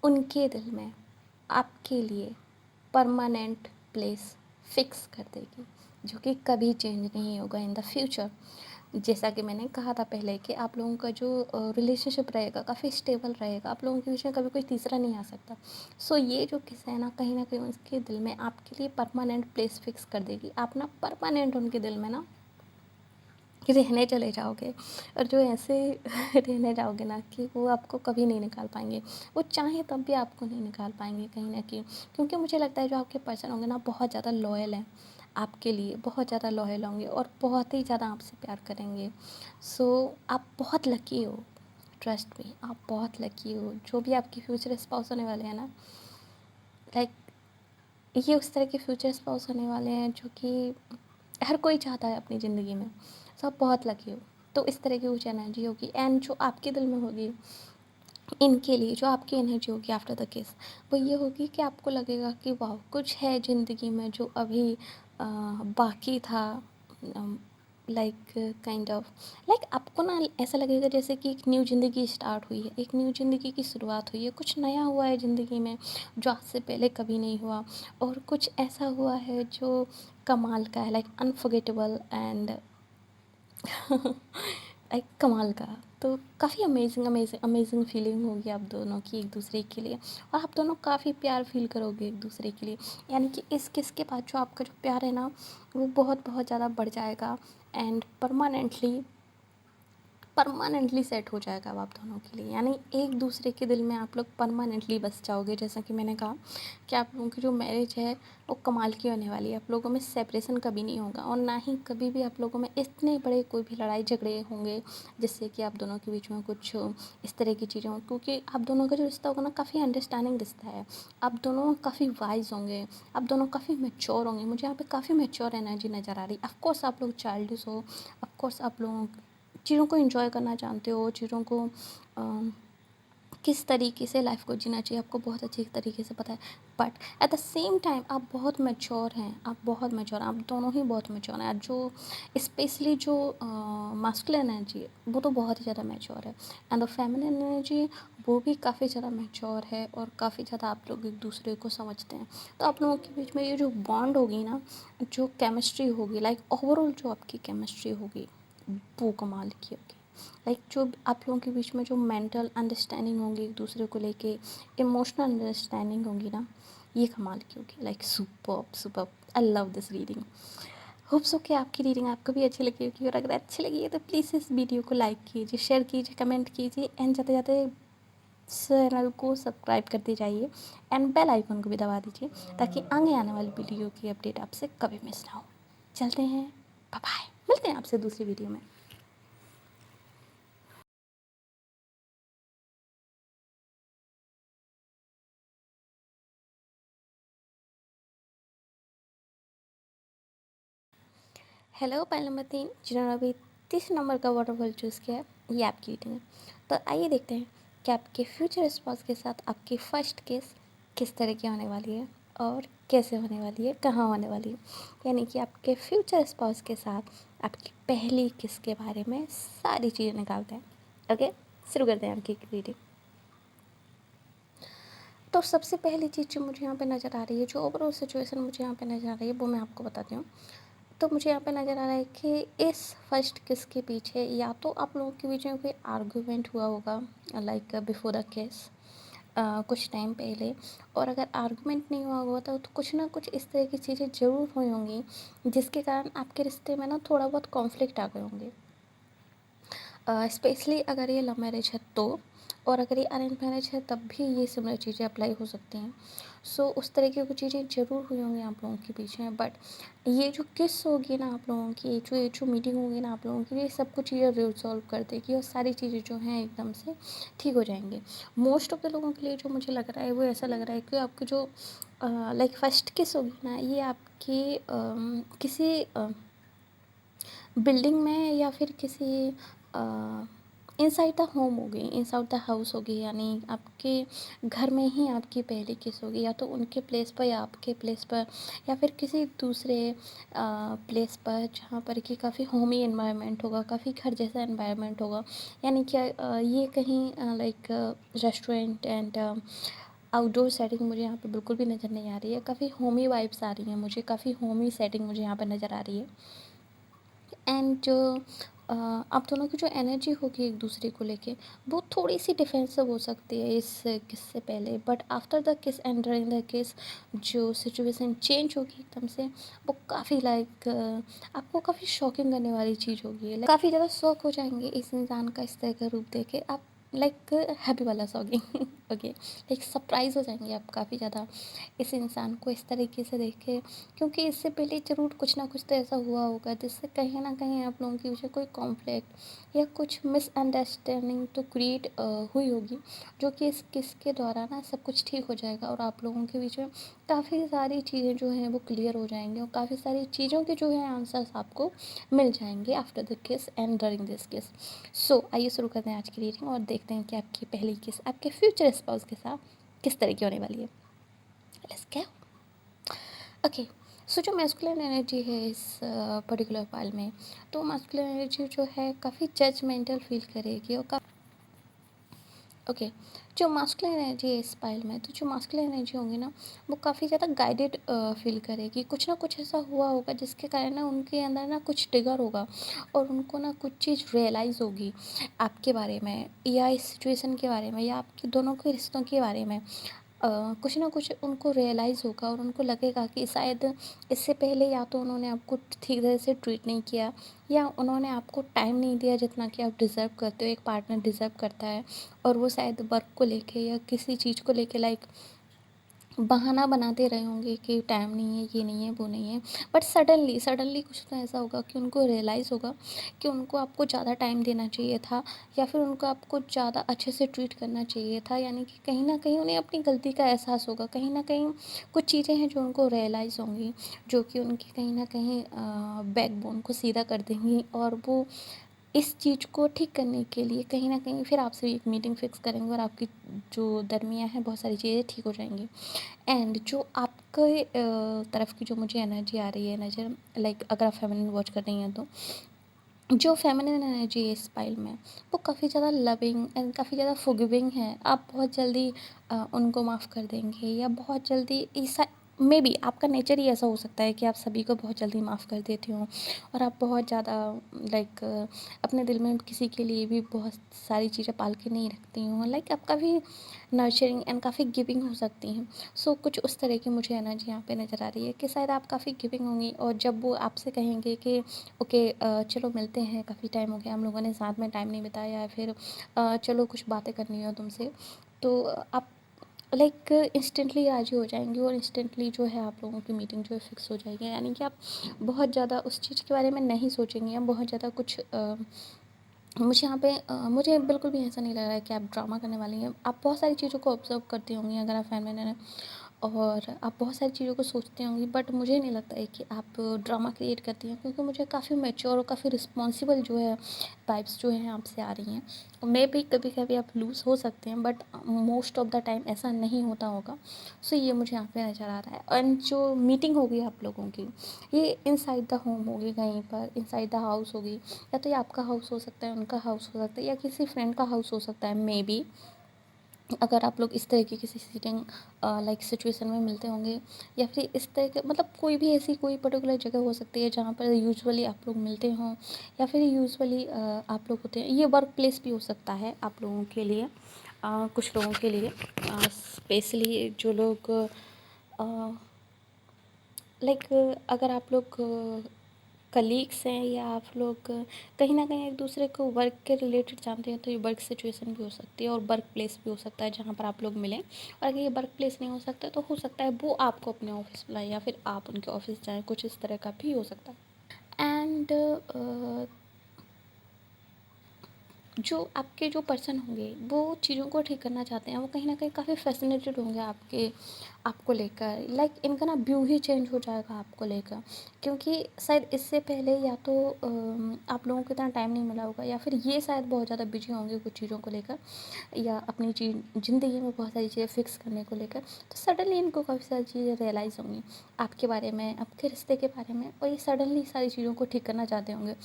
उनके दिल में आपके लिए परमानेंट प्लेस फिक्स कर देगी, जो कि कभी चेंज नहीं होगा इन द फ्यूचर। जैसा कि मैंने कहा था पहले कि आप लोगों का जो रिलेशनशिप रहेगा काफ़ी स्टेबल रहेगा, आप लोगों के बीच में कभी कोई तीसरा नहीं आ सकता। सो ये जो किस्सा है ना कहीं उसके दिल में आपके लिए परमानेंट प्लेस फिक्स कर देगी। आप ना परमानेंट उनके दिल में ना रहने चले जाओगे, और जो ऐसे रहने जाओगे ना कि वो आपको कभी नहीं निकाल पाएंगे, वो चाहे तब भी आपको नहीं निकाल पाएंगे कहीं ना कहीं। क्योंकि मुझे लगता है जो आपके पर्सन होंगे ना बहुत ज़्यादा लॉयल हैं आपके लिए, बहुत ज़्यादा लॉयल होंगे और बहुत ही ज़्यादा आपसे प्यार करेंगे। सो आप बहुत लकी हो, ट्रस्ट मी, आप बहुत लकी हो। जो भी आपकी फ्यूचर स्पाउस होने वाले हैं ना, लाइक ये उस तरह के फ्यूचर स्पाउस होने वाले हैं जो कि हर कोई चाहता है अपनी ज़िंदगी में। सो आप बहुत लकी हो। तो इस तरह की कुछ एनर्जी होगी, एंड जो आपके दिल में होगी इनके लिए, जो आपकी एनर्जी होगी आफ्टर द किस, वो ये होगी कि आपको लगेगा कि वाह कुछ है ज़िंदगी में जो अभी बाकी था। लाइक काइंड ऑफ लाइक आपको ना ऐसा लगेगा जैसे कि एक न्यू ज़िंदगी स्टार्ट हुई है, एक न्यू ज़िंदगी की शुरुआत हुई है, कुछ नया हुआ है ज़िंदगी में जो आज से पहले कभी नहीं हुआ, और कुछ ऐसा हुआ है जो कमाल का है, लाइक अनफॉरगेटेबल एंड लाइक कमाल का। तो काफ़ी अमेजिंग अमेजिंग अमेजिंग फीलिंग होगी आप दोनों की एक दूसरे के लिए, और आप दोनों काफ़ी प्यार फील करोगे एक दूसरे के लिए। यानी कि इस किस के बाद जो आपका जो प्यार है ना वो बहुत बहुत ज़्यादा बढ़ जाएगा, एंड परमानेंटली सेट हो जाएगा अब आप दोनों के लिए। यानी एक दूसरे के दिल में आप लोग परमानेंटली बस जाओगे। जैसा कि मैंने कहा कि आप लोगों की जो मैरिज है वो कमाल की होने वाली है। आप लोगों में सेपरेशन कभी नहीं होगा, और ना ही कभी भी आप लोगों में इतने बड़े कोई भी लड़ाई झगड़े होंगे जिससे कि आप दोनों के बीच में कुछ इस तरह की चीज़ें हों। क्योंकि आप दोनों का जो रिश्ता होगा ना काफ़ी अंडरस्टैंडिंग रिश्ता है। आप दोनों काफ़ी वाइज होंगे, आप दोनों काफ़ी मैच्योर होंगे। मुझे यहाँ पे काफ़ी मैच्योर एनर्जी नज़र आ रही है। ऑफकोर्स आप लोग चाइल्डिश हो, ऑफकोर्स आप लोगों चीज़ों को एंजॉय करना जानते हो, चीज़ों को किस तरीके से लाइफ को जीना चाहिए आपको बहुत अच्छी तरीके से पता है। But at the same time आप बहुत मैच्योर हैं, आप बहुत मैच्योर हैं, आप दोनों ही बहुत मैच्योर हैं। जो स्पेशली जो मास्कुलिन एनर्जी है वो तो बहुत ही ज़्यादा मैच्योर है, एंड द फेमिनिन एनर्जी वो भी काफ़ी ज़्यादा मैच्योर है, और काफ़ी ज़्यादा आप लोग एक दूसरे को समझते हैं। तो आप लोगों के बीच में ये जो बॉन्ड होगी ना, जो केमिस्ट्री होगी, लाइक ओवरऑल जो आपकी केमिस्ट्री होगी वो कमाल की होगी। लाइक जो आप लोगों के बीच में जो मेंटल अंडरस्टैंडिंग होंगी एक दूसरे को लेके, इमोशनल अंडरस्टैंडिंग होगी ना, ये कमाल की होगी। Like superb superb, I love this reading. Hope so कि आपकी रीडिंग आपको भी अच्छी लगी होगी, और अगर अच्छी लगी है तो प्लीज़ इस वीडियो को लाइक कीजिए, शेयर कीजिए, कमेंट कीजिए, एंड जाते जाते चैनल को सब्सक्राइब करते जाइए, एंड बेल आइकन को भी दबा दीजिए ताकि आगे आने वाली वीडियो की अपडेट आपसे कभी मिस ना हो। चलते हैं, बाय बाय, मिलते हैं आपसे दूसरी वीडियो में। हेलो पाइल नंबर 3, जिन्होंने अभी 30 नंबर का वाटरफॉल चूज़ किया है, ये आपकी रीडिंग है। तो आइए देखते हैं कि आपके फ्यूचर स्पाउस के साथ आपकी फ़र्स्ट किस किस तरह की होने वाली है, और कैसे होने वाली है, कहाँ होने वाली है। यानी कि आपके फ्यूचर स्पाउस के साथ आपकी पहली किस के बारे में सारी चीज़ें निकालते हैं। ओके, शुरू करते हैं आपकी रीडिंग। तो सबसे पहली चीज़ जो मुझे यहाँ पे नज़र आ रही है, जो ओवरऑल सिचुएशन मुझे यहाँ पे नज़र आ रही है, वो मैं आपको बताती हूँ। तो मुझे यहाँ पे नज़र आ रहा है कि इस फर्स्ट किस के पीछे या तो आप लोगों के बीच में कोई आर्गुमेंट हुआ होगा, लाइक बिफोर द किस कुछ टाइम पहले। और अगर आर्गुमेंट नहीं हुआ होगा तो कुछ ना कुछ इस तरह की चीज़ें ज़रूर हुई होंगी जिसके कारण आपके रिश्ते में ना थोड़ा बहुत कॉन्फ्लिक्ट आ गए होंगे। स्पेशली अगर ये लव मैरिज है तो और अगर ये अरेंज मैरिज है तब भी ये सिमिलर चीज़ें अप्लाई हो सकती हैं। सो उस तरीके की चीज़ें ज़रूर हुई होंगी आप लोगों के बीच में, बट ये जो किस होगी ना आप लोगों की, ये जो मीटिंग होगी ना आप लोगों की, ये सब कुछ चीज़ें रिजॉल्व कर देगी और सारी चीज़ें जो हैं एकदम से ठीक हो जाएंगी। मोस्ट ऑफ द लोगों के लिए जो मुझे लग रहा है वो ऐसा लग रहा है कि आपकी जो लाइक फर्स्ट किस होगी ना, ये आपकी किसी बिल्डिंग में या फिर किसी इनसाइड द होम होगी, इनसाइड द हाउस होगी, यानी आपके घर में ही आपकी पहली किस होगी, या तो उनके प्लेस पर या आपके प्लेस पर, या फिर किसी दूसरे प्लेस पर जहाँ पर कि काफ़ी होमी एनवायरनमेंट होगा, काफ़ी घर जैसा एनवायरनमेंट होगा। यानी कि ये कहीं like restaurant and outdoor setting मुझे यहाँ पे बिल्कुल भी नज़र नहीं आ रही है। काफ़ी होमी वाइब्स आ रही हैं मुझे, काफ़ी होमी सेटिंग मुझे यहाँ पर नज़र आ रही है। एंड जो आप दोनों की जो एनर्जी होगी एक दूसरे को लेके, वो थोड़ी सी डिफेंसिव हो सकती है इस किस से पहले, बट आफ्टर द किस एंड ड्यूरिंग द किस जो सिचुएशन चेंज होगी एकदम से, वो काफ़ी लाइक आपको काफ़ी शॉकिंग करने वाली चीज़ होगी। लाइक काफ़ी ज़्यादा शॉक हो जाएंगे इस इंसान का इस तरह का रूप देखे आप, लाइक हैप्पी वाला शॉकिंग ओके, लाइक सरप्राइज़ हो जाएंगे आप काफ़ी ज़्यादा इस इंसान को इस तरीके से देख के, क्योंकि इससे पहले ज़रूर कुछ ना कुछ तो ऐसा हुआ होगा जिससे कहीं ना कहीं आप लोगों की वजह कोई कॉन्फ्लिक्ट या कुछ मिसअंडरस्टैंडिंग तो क्रिएट हुई होगी, जो कि इस किस के द्वारा ना सब कुछ ठीक हो जाएगा और आप लोगों के बीच में काफ़ी सारी चीज़ें जो हैं वो क्लियर हो जाएंगी और काफ़ी सारी चीज़ों के जो है आंसर्स आपको मिल जाएंगे आफ्टर द किस एंड ड्यूरिंग दिस किस। सो आइए शुरू करते हैं आज की रीडिंग और देखते हैं कि आपकी पहली किस आपके फ्यूचर स्पाउस के साथ किस तरह की होने वाली है। Let's go. ओके, सो जो मैस्कुलिन एनर्जी है इस पर्टिकुलर पाइल में, तो मैस्कुलिन एनर्जी जो है काफ़ी जजमेंटल फील करेगी और ओके, जो मास्कुलिन एनर्जी है इस पाइल में, तो जो मास्कुलिन एनर्जी होगी ना, वो काफ़ी ज़्यादा गाइडेड फील करेगी। कुछ ना कुछ ऐसा हुआ होगा जिसके कारण ना उनके अंदर ना कुछ ट्रिगर होगा और उनको ना कुछ चीज़ रियलाइज़ होगी आपके बारे में या इस सिचुएशन के बारे में या आपके दोनों के रिश्तों के बारे में। कुछ ना कुछ उनको रियलाइज़ होगा और उनको लगेगा कि शायद इससे पहले या तो उन्होंने आपको ठीक तरह से ट्रीट नहीं किया या उन्होंने आपको टाइम नहीं दिया जितना कि आप डिज़र्व करते हो, एक पार्टनर डिज़र्व करता है। और वो शायद वर्क को लेके या किसी चीज़ को लेके लाइक बहाना बनाते रहे होंगे कि टाइम नहीं है, ये नहीं है, वो नहीं है। बट सडनली कुछ तो ऐसा होगा कि उनको रियलाइज़ होगा कि उनको आपको ज़्यादा टाइम देना चाहिए था या फिर उनको आपको ज़्यादा अच्छे से ट्रीट करना चाहिए था। यानी कि कहीं न कहीं उन्हें अपनी गलती का एहसास होगा। कहीं न कहीं कुछ चीज़ें हैं जो उनको रियलाइज़ होंगी, जो कि उनकी कहीं न कहीं बैकबोन को सीधा कर देंगी और वो इस चीज़ को ठीक करने के लिए कहीं न कहीं फिर आपसे एक मीटिंग फ़िक्स करेंगे और आपकी जो दरमियाँ हैं बहुत सारी चीज़ें ठीक हो जाएँगी। एंड जो आपके तरफ की जो मुझे एनर्जी आ रही है नज़र, लाइक अगर आप फेमिनिन वॉच कर रही हैं तो जो फेमिनिन एनर्जी है इस पाइल में, वो काफ़ी ज़्यादा लविंग एंड काफ़ी ज़्यादा फॉरगिविंग है। आप बहुत जल्दी उनको माफ़ कर देंगे या बहुत जल्दी ऐसा मे बी आपका नेचर ही ऐसा हो सकता है कि आप सभी को बहुत जल्दी माफ़ कर देते हो और आप बहुत ज़्यादा लाइक अपने दिल में किसी के लिए भी बहुत सारी चीज़ें पाल के नहीं रखती हो। लाइक आप काफ़ी नर्चरिंग एंड काफ़ी गिविंग हो सकती हैं। सो कुछ उस तरह की मुझे एनर्जी यहाँ पे नज़र आ रही है कि शायद आप काफ़ी गिविंग होंगी और जब वो आपसे कहेंगे कि ओके चलो मिलते हैं, काफ़ी टाइम हो गया हम लोगों ने साथ में टाइम नहीं बिताया, या फिर चलो कुछ बातें करनी हो तुमसे, तो आप लाइक इंस्टेंटली राज़ी हो जाएँगे और इंस्टेंटली जो है आप लोगों की मीटिंग जो है फ़िक्स हो जाएगी। यानी कि आप बहुत ज़्यादा उस चीज़ के बारे में नहीं सोचेंगे या बहुत ज़्यादा कुछ मुझे यहाँ पे मुझे बिल्कुल भी ऐसा नहीं लग रहा है कि आप ड्रामा करने वाली हैं। आप बहुत सारी चीज़ों को ऑब्ज़र्व करती होंगी अगर आप फैमिली में हैं और आप बहुत सारी चीज़ों को सोचती होंगी, बट मुझे नहीं लगता है कि आप ड्रामा क्रिएट करती हैं, क्योंकि मुझे काफ़ी मैच्योर और काफ़ी रिस्पॉन्सिबल जो है वाइब्स जो हैं आपसे आ रही हैं। मे बी कभी कभी आप लूज़ हो सकते हैं, but most of the time ऐसा नहीं होता होगा। सो ये मुझे यहाँ पे नज़र आ रहा है। एंड जो मीटिंग होगी आप लोगों की, ये इनसाइड द होम होगी, कहीं पर इनसाइड द हाउस होगी, या तो ये आपका हाउस हो सकता है, उनका हाउस हो सकता है, या किसी फ्रेंड का हाउस हो सकता है। मे बी अगर आप लोग इस तरह की किसी सीटिंग लाइक सिचुएशन में मिलते होंगे, या फिर इस तरह के मतलब कोई भी ऐसी कोई पर्टिकुलर जगह हो सकती है जहाँ पर यूजुअली आप लोग मिलते हों, या फिर यूजुअली आप लोग होते हैं। ये वर्क प्लेस भी हो सकता है आप लोगों के लिए, कुछ लोगों के लिए स्पेशली जो लोग लाइक अगर आप लोग कलीग्स हैं या आप लोग कहीं ना कहीं एक दूसरे को वर्क के रिलेटेड जानते हैं, तो ये वर्क सिचुएशन भी हो सकती है और वर्क प्लेस भी हो सकता है जहाँ पर आप लोग मिलें। और अगर ये वर्क प्लेस नहीं हो सकता तो हो सकता है वो आपको अपने ऑफिस बुलाएं या फिर आप उनके ऑफिस जाएं, कुछ इस तरह का भी हो सकता है। एंड जो आपके जो पर्सन होंगे वो चीज़ों को ठीक करना चाहते हैं, वो कहीं न कहीं काफ़ी फ़ैसिनेटेड होंगे आपको लेकर। लाइक इनका ना व्यू ही चेंज हो जाएगा आपको लेकर, क्योंकि शायद इससे पहले या तो आप लोगों को इतना टाइम नहीं मिला होगा या फिर ये शायद बहुत ज़्यादा बिजी होंगे कुछ चीज़ों को लेकर या अपनी ज़िंदगी में बहुत सारी चीज़ें फ़िक्स करने को लेकर। तो सडनली इनको काफ़ी सारी चीज़ें रियलाइज़ होंगी आपके बारे में, आपके रिश्ते के बारे में, और ये सडनली सारी चीज़ों को ठीक करना चाहते होंगे।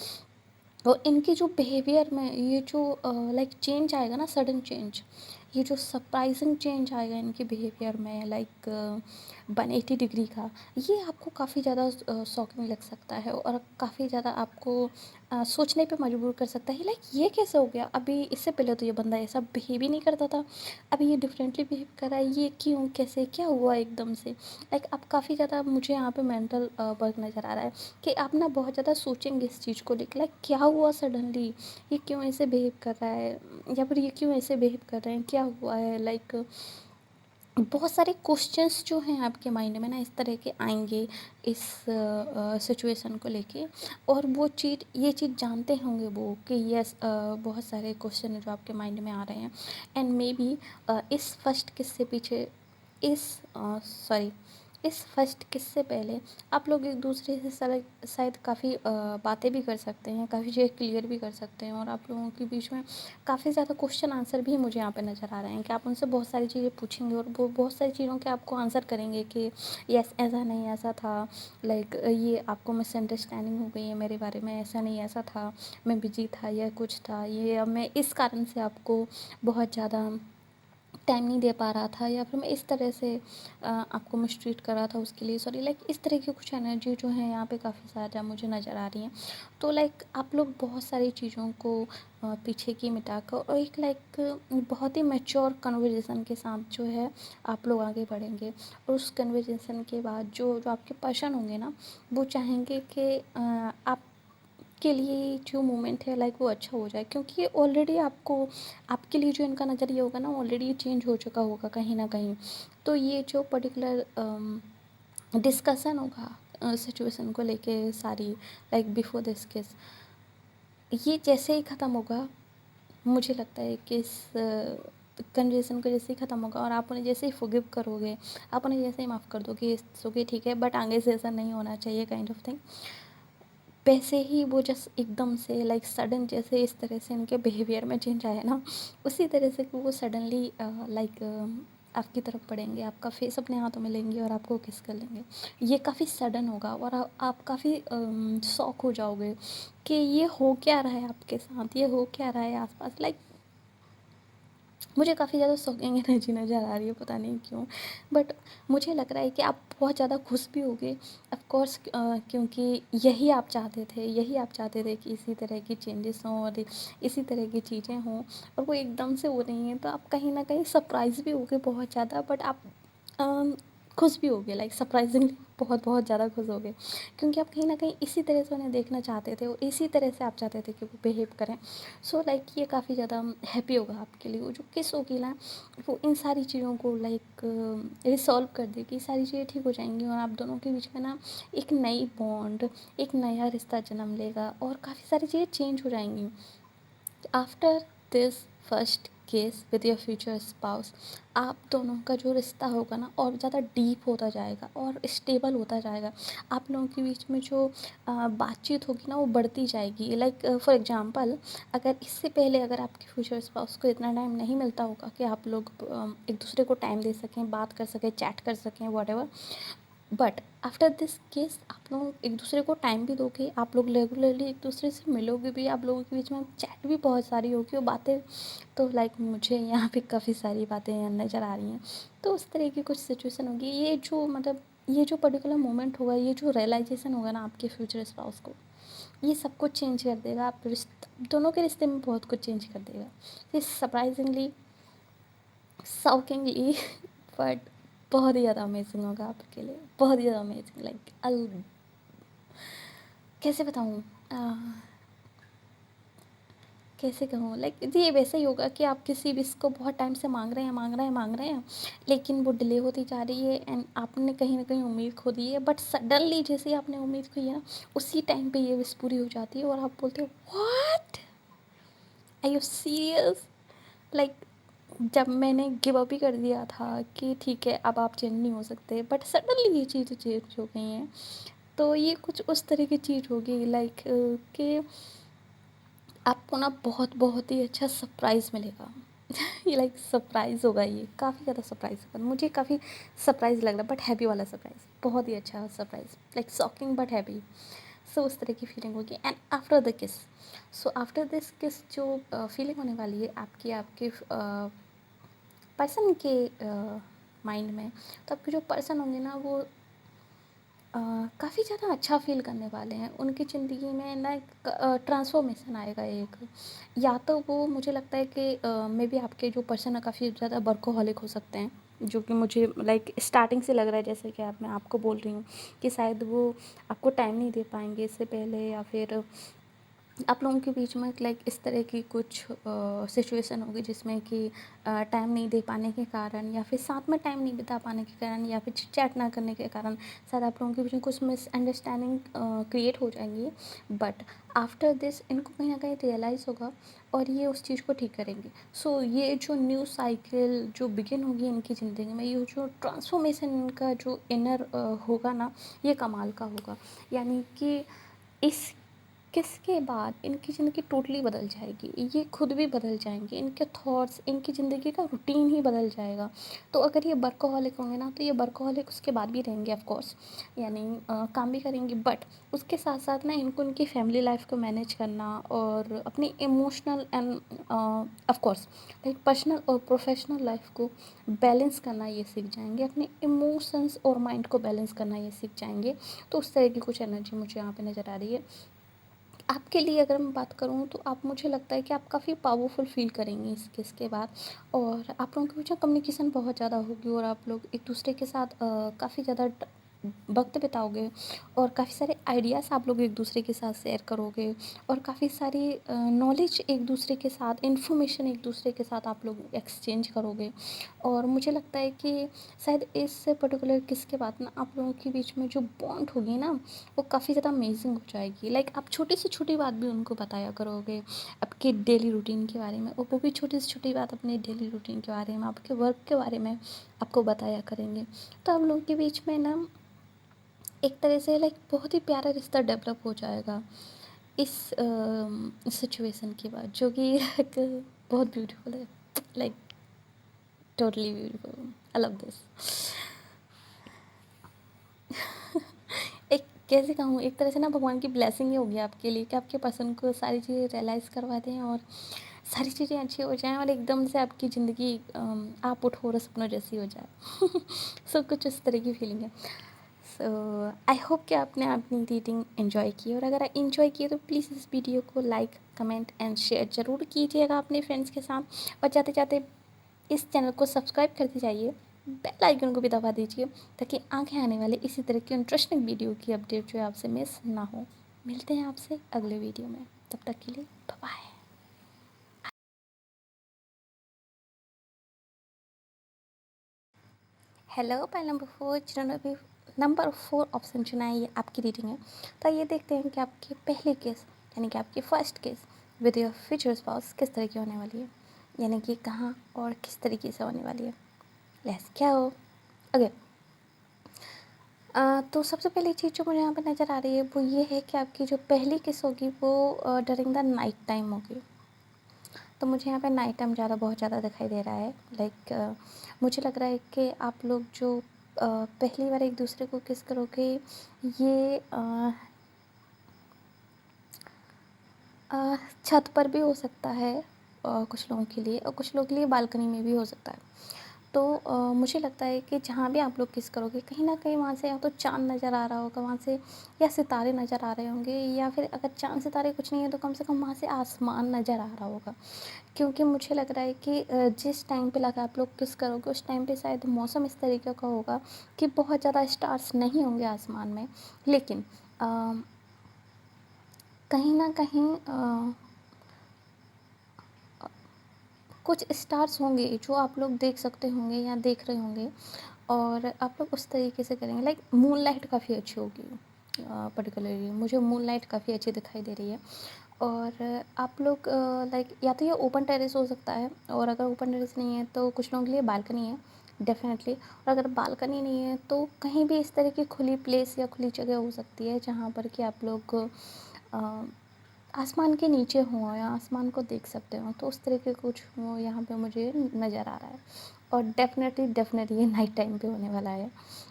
और इनके जो बिहेवियर में ये जो लाइक चेंज आएगा ना, सडन चेंज, ये जो सरप्राइजिंग चेंज आएगा इनके बिहेवियर में, लाइक 180 डिग्री का, ये आपको काफ़ी ज़्यादा शॉकिंग लग सकता है और काफ़ी ज़्यादा आपको सोचने पे मजबूर कर सकता है। लाइक ये कैसे हो गया, अभी इससे पहले तो ये बंदा ऐसा बिहेव ही नहीं करता था, अभी ये डिफरेंटली बिहेव कर रहा है, ये क्यों, कैसे, क्या हुआ एकदम से। लाइक अब काफ़ी ज़्यादा मुझे यहाँ पे मेंटल वर्क नज़र आ रहा है कि आप ना बहुत ज़्यादा सोचेंगे इस चीज़ को लेकर, लाइक क्या हुआ सडनली, ये क्यों ऐसे बिहेव कर रहा है, या फिर ये क्यों ऐसे बिहेव कर रहे हैं, क्या हुआ है। लाइक बहुत सारे क्वेश्चंस जो हैं आपके माइंड में ना इस तरह के आएंगे इस सिचुएशन को लेके, और वो चीज़, ये चीज़ जानते होंगे वो कि यस, बहुत सारे क्वेश्चन जो आपके माइंड में आ रहे हैं। एंड मे बी इस फर्स्ट किस्से पीछे, इस सॉरी इस फर्स्ट किस्से पहले आप लोग एक दूसरे से शायद काफ़ी बातें भी कर सकते हैं, काफ़ी चीज़ें क्लियर भी कर सकते हैं, और आप लोगों के बीच में काफ़ी ज़्यादा क्वेश्चन आंसर भी मुझे यहाँ पे नज़र आ रहे हैं कि आप उनसे बहुत सारी चीज़ें पूछेंगे और वो बहुत सारी चीज़ों के आपको आंसर करेंगे कि यस, ऐसा नहीं, ऐसा था। लाइक ये आपको मिसअंडरस्टैंडिंग हो गई है मेरे बारे में, ऐसा नहीं, ऐसा था, मैं बिजी था या कुछ था, ये अब मैं इस कारण से आपको बहुत ज़्यादा टाइम नहीं दे पा रहा था, या फिर मैं इस तरह से आपको मिसट्रीट कर रहा था, उसके लिए सॉरी। लाइक इस तरह की कुछ एनर्जी जो है यहाँ पे काफ़ी ज़्यादा मुझे नज़र आ रही हैं। तो लाइक आप लोग बहुत सारी चीज़ों को पीछे की मिटा कर और एक लाइक बहुत ही मैच्योर कन्वर्जेसन के साथ जो है आप लोग आगे बढ़ेंगे। और उस कन्वर्जेसन के बाद जो जो आपके पर्सन होंगे ना, वो चाहेंगे कि आप के लिए जो मोमेंट है लाइक वो अच्छा हो जाए, क्योंकि ऑलरेडी आपको, आपके लिए जो इनका नज़रिया होगा ना, ऑलरेडी चेंज हो चुका होगा कहीं ना कहीं। तो ये जो पर्टिकुलर डिस्कशन होगा सिचुएशन को लेके सारी, लाइक बिफोर दिस केस, ये जैसे ही ख़त्म होगा, मुझे लगता है कि इस कन्वर्सेशन को जैसे ही ख़त्म होगा और आप उन्हें जैसे ही फॉरगिव करोगे, आप उन्हें जैसे ही माफ़ कर दोगे, इट्स ओके, ठीक है, बट आगे से ऐसा नहीं होना चाहिए काइंड ऑफ थिंग, वैसे ही वो जस्ट एकदम से लाइक सडन जैसे इस तरह से इनके बिहेवियर में चेंज आया ना, उसी तरह से कि वो सडनली लाइक आपकी तरफ पढ़ेंगे, आपका फेस अपने हाथों में लेंगे और आपको किस कर लेंगे। ये काफ़ी सडन होगा और आप काफ़ी शॉक हो जाओगे कि ये हो क्या रहा है आपके साथ, ये हो क्या रहा है आसपास। लाइक मुझे काफ़ी ज़्यादा शॉकिंग एनर्जी नज़र आ रही है, पता नहीं क्यों, बट मुझे लग रहा है कि आप बहुत ज़्यादा खुश भी होगे ऑफ कोर्स, क्योंकि यही आप चाहते थे, यही आप चाहते थे कि इसी तरह की चेंजेस हों और इसी तरह की चीज़ें हों, और वो एकदम से हो रही हैं। तो आप कहीं ना कहीं सरप्राइज़ भी होगे बहुत ज़्यादा, बट आप खुश भी होगे, लाइक सरप्राइजिंगली बहुत बहुत ज़्यादा खुश होगे, क्योंकि आप कहीं न कहीं इसी तरह से उन्हें देखना चाहते थे और इसी तरह से आप चाहते थे कि वो बिहेव करें। सो लाइक ये काफ़ी ज़्यादा हैप्पी होगा आपके लिए। वो जो किस होगी ना, वो इन सारी चीज़ों को लाइक रिसॉल्व कर देगी, सारी चीज़ें ठीक हो जाएँगी और आप दोनों के बीच में ना एक नई बॉन्ड, एक नया रिश्ता जन्म लेगा और काफ़ी सारी चीज़ें चेंज हो जाएँगी। After this first case with your future spouse, आप दोनों का जो रिश्ता होगा ना और ज़्यादा डीप होता जाएगा और स्टेबल होता जाएगा। आप लोगों के बीच में जो बातचीत होगी ना वो बढ़ती जाएगी। लाइक फॉर एग्जांपल, अगर इससे पहले अगर आपके फ्यूचर स्पाउस को इतना टाइम नहीं मिलता होगा कि आप लोग एक दूसरे को टाइम दे सकें, बात कर सकें, चैट कर सकें, whatever, but after this case आप लोग एक दूसरे को टाइम भी दोगे, आप लोग रेगुलरली एक दूसरे से मिलोगे भी, आप लोगों के बीच में चैट भी बहुत सारी होगी और बातें, तो लाइक मुझे यहाँ पे काफ़ी सारी बातें नज़र आ रही हैं। तो उस तरह की कुछ सिचुएशन होगी, ये जो मतलब ये जो पर्टिकुलर मोमेंट होगा, ये जो रियलाइजेशन होगा ना आपके फ्यूचर स्पाउस को, ये सब कुछ चेंज कर देगा, आप दोनों के रिश्ते में बहुत कुछ चेंज कर देगा। ये सरप्राइजिंगली, शॉकिंगली बट बहुत ही ज़्यादा अमेजिंग होगा आपके लिए, बहुत ही ज़्यादा अमेजिंग, लाइक कैसे बताऊँ? कैसे कहूँ, लाइक ये वैसे ही होगा कि आप किसी विश को बहुत टाइम से मांग रहे हैं, मांग रहे हैं, मांग रहे हैं, लेकिन वो डिले होती जा रही है एंड आपने कहीं ना कहीं उम्मीद खो दी है, बट सडनली जैसे ही आपने उम्मीद खोई है ना, उसी टाइम पे ये विश पूरी हो जाती है और आप बोलते हो what, are you serious? Like जब मैंने गिव अप ही कर दिया था कि ठीक है अब आप चेंज नहीं हो सकते, बट सडनली ये चीज़ें चेंज हो गई हैं। तो ये कुछ उस तरह की चीज़ होगी, लाइक कि आपको ना बहुत बहुत ही अच्छा सरप्राइज़ मिलेगा। ये लाइक सरप्राइज़ होगा, ये काफ़ी ज़्यादा सरप्राइज़ होगा, मुझे काफ़ी सरप्राइज़ लग रहा है, बट हैप्पी वाला सरप्राइज़, बहुत ही अच्छा surprise, like shocking but happy. So उस तरह की फीलिंग होगी एंड आफ्टर द किस, सो आफ्टर दिस किस जो फीलिंग होने वाली है आपकी, आपके पर्सन के माइंड में, तो आपके जो पर्सन होंगे ना वो काफ़ी ज़्यादा अच्छा फ़ील करने वाले हैं, उनकी ज़िंदगी में ना एक ट्रांसफॉर्मेशन आएगा एक। या तो वो मुझे लगता है कि मे बी आपके जो पर्सन है काफ़ी ज़्यादा वर्कोहॉलिक हो सकते हैं, जो कि मुझे लाइक स्टार्टिंग से लग रहा है, जैसे कि मैं आपको बोल रही हूँ कि शायद वो आपको टाइम नहीं दे पाएंगे इससे पहले, या फिर आप लोगों के बीच में लाइक इस तरह की कुछ सिचुएशन होगी जिसमें कि टाइम नहीं दे पाने के कारण, या फिर साथ में टाइम नहीं बिता पाने के कारण, या फिर चैट ना करने के कारण शायद आप लोगों के बीच में कुछ मिसअंडरस्टैंडिंग क्रिएट हो जाएंगी। बट आफ्टर दिस इनको कहीं ना कहीं रियलाइज़ होगा और ये उस चीज़ को ठीक करेंगे। सो ये जो न्यू साइकिल जो बिगिन होगी इनकी ज़िंदगी में, ये जो ट्रांसफॉर्मेशन इनका जो इनर होगा ना, ये कमाल का होगा। यानी कि इस किसके बाद इनकी ज़िंदगी टोटली बदल जाएगी, ये खुद भी बदल जाएंगे, इनके थॉट्स, इनकी ज़िंदगी का रूटीन ही बदल जाएगा। तो अगर ये वर्कोहॉलिक होंगे ना, तो ये वर्कोहॉलिक उसके बाद भी रहेंगे ऑफ कोर्स, यानी काम भी करेंगे, बट उसके साथ साथ ना इनको उनकी फैमिली लाइफ को मैनेज करना और अपनी emotional end of course like personal और प्रोफेशनल लाइफ को बैलेंस करना ये सीख जाएंगे, अपने इमोशंस और माइंड को बैलेंस करना ये सीख जाएंगे। तो उस तरह की कुछ एनर्जी मुझे यहाँ पे नज़र आ रही है। आपके लिए अगर मैं बात करूँ तो आप, मुझे लगता है कि आप काफ़ी पावरफुल फ़ील करेंगी इस केस के बाद, और आप लोगों के बीच में कम्युनिकेशन बहुत ज़्यादा होगी और आप लोग एक दूसरे के साथ काफ़ी ज़्यादा वक्त बिताओगे, और काफ़ी सारे आइडियाज़ आप लोग एक दूसरे के साथ शेयर करोगे, और काफ़ी सारी नॉलेज एक दूसरे के साथ, इन्फॉर्मेशन एक दूसरे के साथ आप लोग एक्सचेंज करोगे। और मुझे लगता है कि शायद इस पर्टिकुलर किस के बाद ना आप लोगों के बीच में जो बॉन्ड होगी ना, वो काफ़ी ज़्यादा अमेजिंग हो जाएगी। लाइक आप छोटी से छोटी बात भी उनको बताया करोगे, आपके डेली रूटीन के बारे में, और वो भी छोटी से छोटी बात अपने डेली रूटीन के बारे में, आपके वर्क के बारे में आपको बताया करेंगे। तो आप लोगों के बीच में ना एक तरह से लाइक बहुत ही प्यारा रिश्ता डेवलप हो जाएगा इस सिचुएशन के बाद, जो कि एक बहुत ब्यूटीफुल है, like totally beautiful, I love this. एक कैसे कहूँ, एक तरह से ना भगवान की ब्लेसिंग ही होगी आपके लिए कि आपके पर्सन को सारी चीज़ें रियलाइज़ करवा दें और सारी चीज़ें अच्छी हो जाएँ, और एकदम से आपकी ज़िंदगी आप उठो और सपनों जैसी हो जाए। सो कुछ उस तरह की फीलिंग है। सो आई होप कि आपने अपनी रीडिंग एंजॉय की, और अगर एंजॉय किए तो प्लीज़ इस वीडियो को लाइक, कमेंट एंड शेयर ज़रूर कीजिएगा अपने फ्रेंड्स के साथ, और जाते जाते इस चैनल को सब्सक्राइब करते जाइए, बेल आइकन को भी दबा दीजिए, ताकि आगे आने वाले इसी तरह की इंटरेस्टिंग वीडियो की अपडेट जो है आपसे मिस ना हो। मिलते हैं आपसे अगले वीडियो में, तब तक के लिए बाय बाय। हेलो, पहले नंबर 4 जिन्होंने नंबर 4 ऑप्शन चुना है, ये आपकी रीडिंग है। तो ये देखते हैं कि आपकी पहली केस, यानी कि आपकी first case with your future spouse किस तरह की होने वाली है, यानी कि कहाँ और किस तरीके से होने वाली है। लेट्स क्या हो ओके। तो सबसे पहली चीज़ जो मुझे यहाँ पे नज़र आ रही है वो ये है कि आपकी जो पहली किस होगी वो ड्यूरिंग द नाइट टाइम होगी। तो मुझे यहाँ पे नाइट टाइम ज़्यादा, बहुत ज़्यादा दिखाई दे रहा है। लाइक मुझे लग रहा है कि आप लोग जो पहली बार एक दूसरे को किस करोगे, ये छत पर भी हो सकता है कुछ लोगों के लिए, और कुछ लोगों के लिए बालकनी में भी हो सकता है। तो मुझे लगता है कि जहाँ भी आप लोग किस करोगे, कहीं ना कहीं वहाँ से या तो चाँद नज़र आ रहा होगा वहाँ से, या सितारे नज़र आ रहे होंगे, या फिर अगर चाँद सितारे कुछ नहीं है तो कम से कम वहाँ से आसमान नज़र आ रहा होगा। क्योंकि मुझे लग रहा है कि जिस टाइम पे लगा आप लोग किस करोगे उस टाइम पे शायद मौसम इस तरीके का होगा कि बहुत ज़्यादा स्टार्स नहीं होंगे आसमान में, लेकिन कहीं न कहीं कुछ स्टार्स होंगे जो आप लोग देख सकते होंगे या देख रहे होंगे, और आप लोग उस तरीके से करेंगे। लाइक मूनलाइट काफ़ी अच्छी होगी, पर्टिकुलरली मुझे मूनलाइट काफ़ी अच्छी दिखाई दे रही है। और आप लोग लाइक या तो ये ओपन टेरेस हो सकता है, और अगर ओपन टेरेस नहीं है तो कुछ लोगों के लिए बालकनी है डेफ़िनेटली। और अगर बालकनी नहीं है तो कहीं भी इस तरह की खुली प्लेस या खुली जगह हो सकती है जहाँ पर कि आप लोग अ, आसमान के नीचे हों या आसमान को देख सकते हो, तो उस तरह के कुछ वो यहाँ पे मुझे नज़र आ रहा है। और डेफ़िनेटली ये नाइट टाइम पे होने वाला है।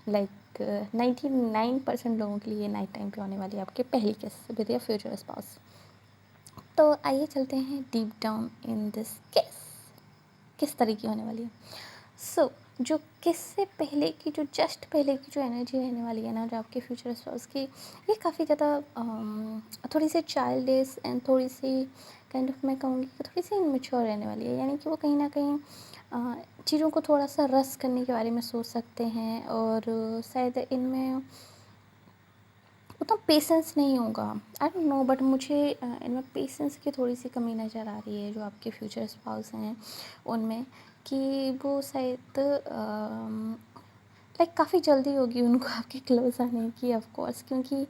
लाइक 99% लोगों के लिए ये नाइट टाइम पे होने वाली है आपकी पहली किस विद योर फ्यूचर स्पाउस। तो आइए चलते हैं डीप डाउन इन दिस किस तरह की होने वाली है। सो जो किस से पहले की जो जस्ट पहले की जो एनर्जी रहने वाली है ना, जो आपके फ्यूचर स्पाउस की, ये काफ़ी ज़्यादा थोड़ी सी चाइल्डिश एंड थोड़ी सी काइंड ऑफ, मैं कहूँगी कि थोड़ी सी इमेच्योर रहने वाली है। यानी कि वो कहीं ना कहीं चीज़ों को थोड़ा सा रस करने के बारे में सोच सकते हैं, और शायद इनमें उतना पेशेंस नहीं होगा। आई डोंट नो, बट मुझे इनमें पेशेंस की थोड़ी सी कमी नज़र आ रही है जो आपके फ्यूचर स्पाउस हैं उनमें, कि वो शायद लाइक काफ़ी जल्दी होगी उनको आपके क्लोज आने की, ऑफ कोर्स, क्योंकि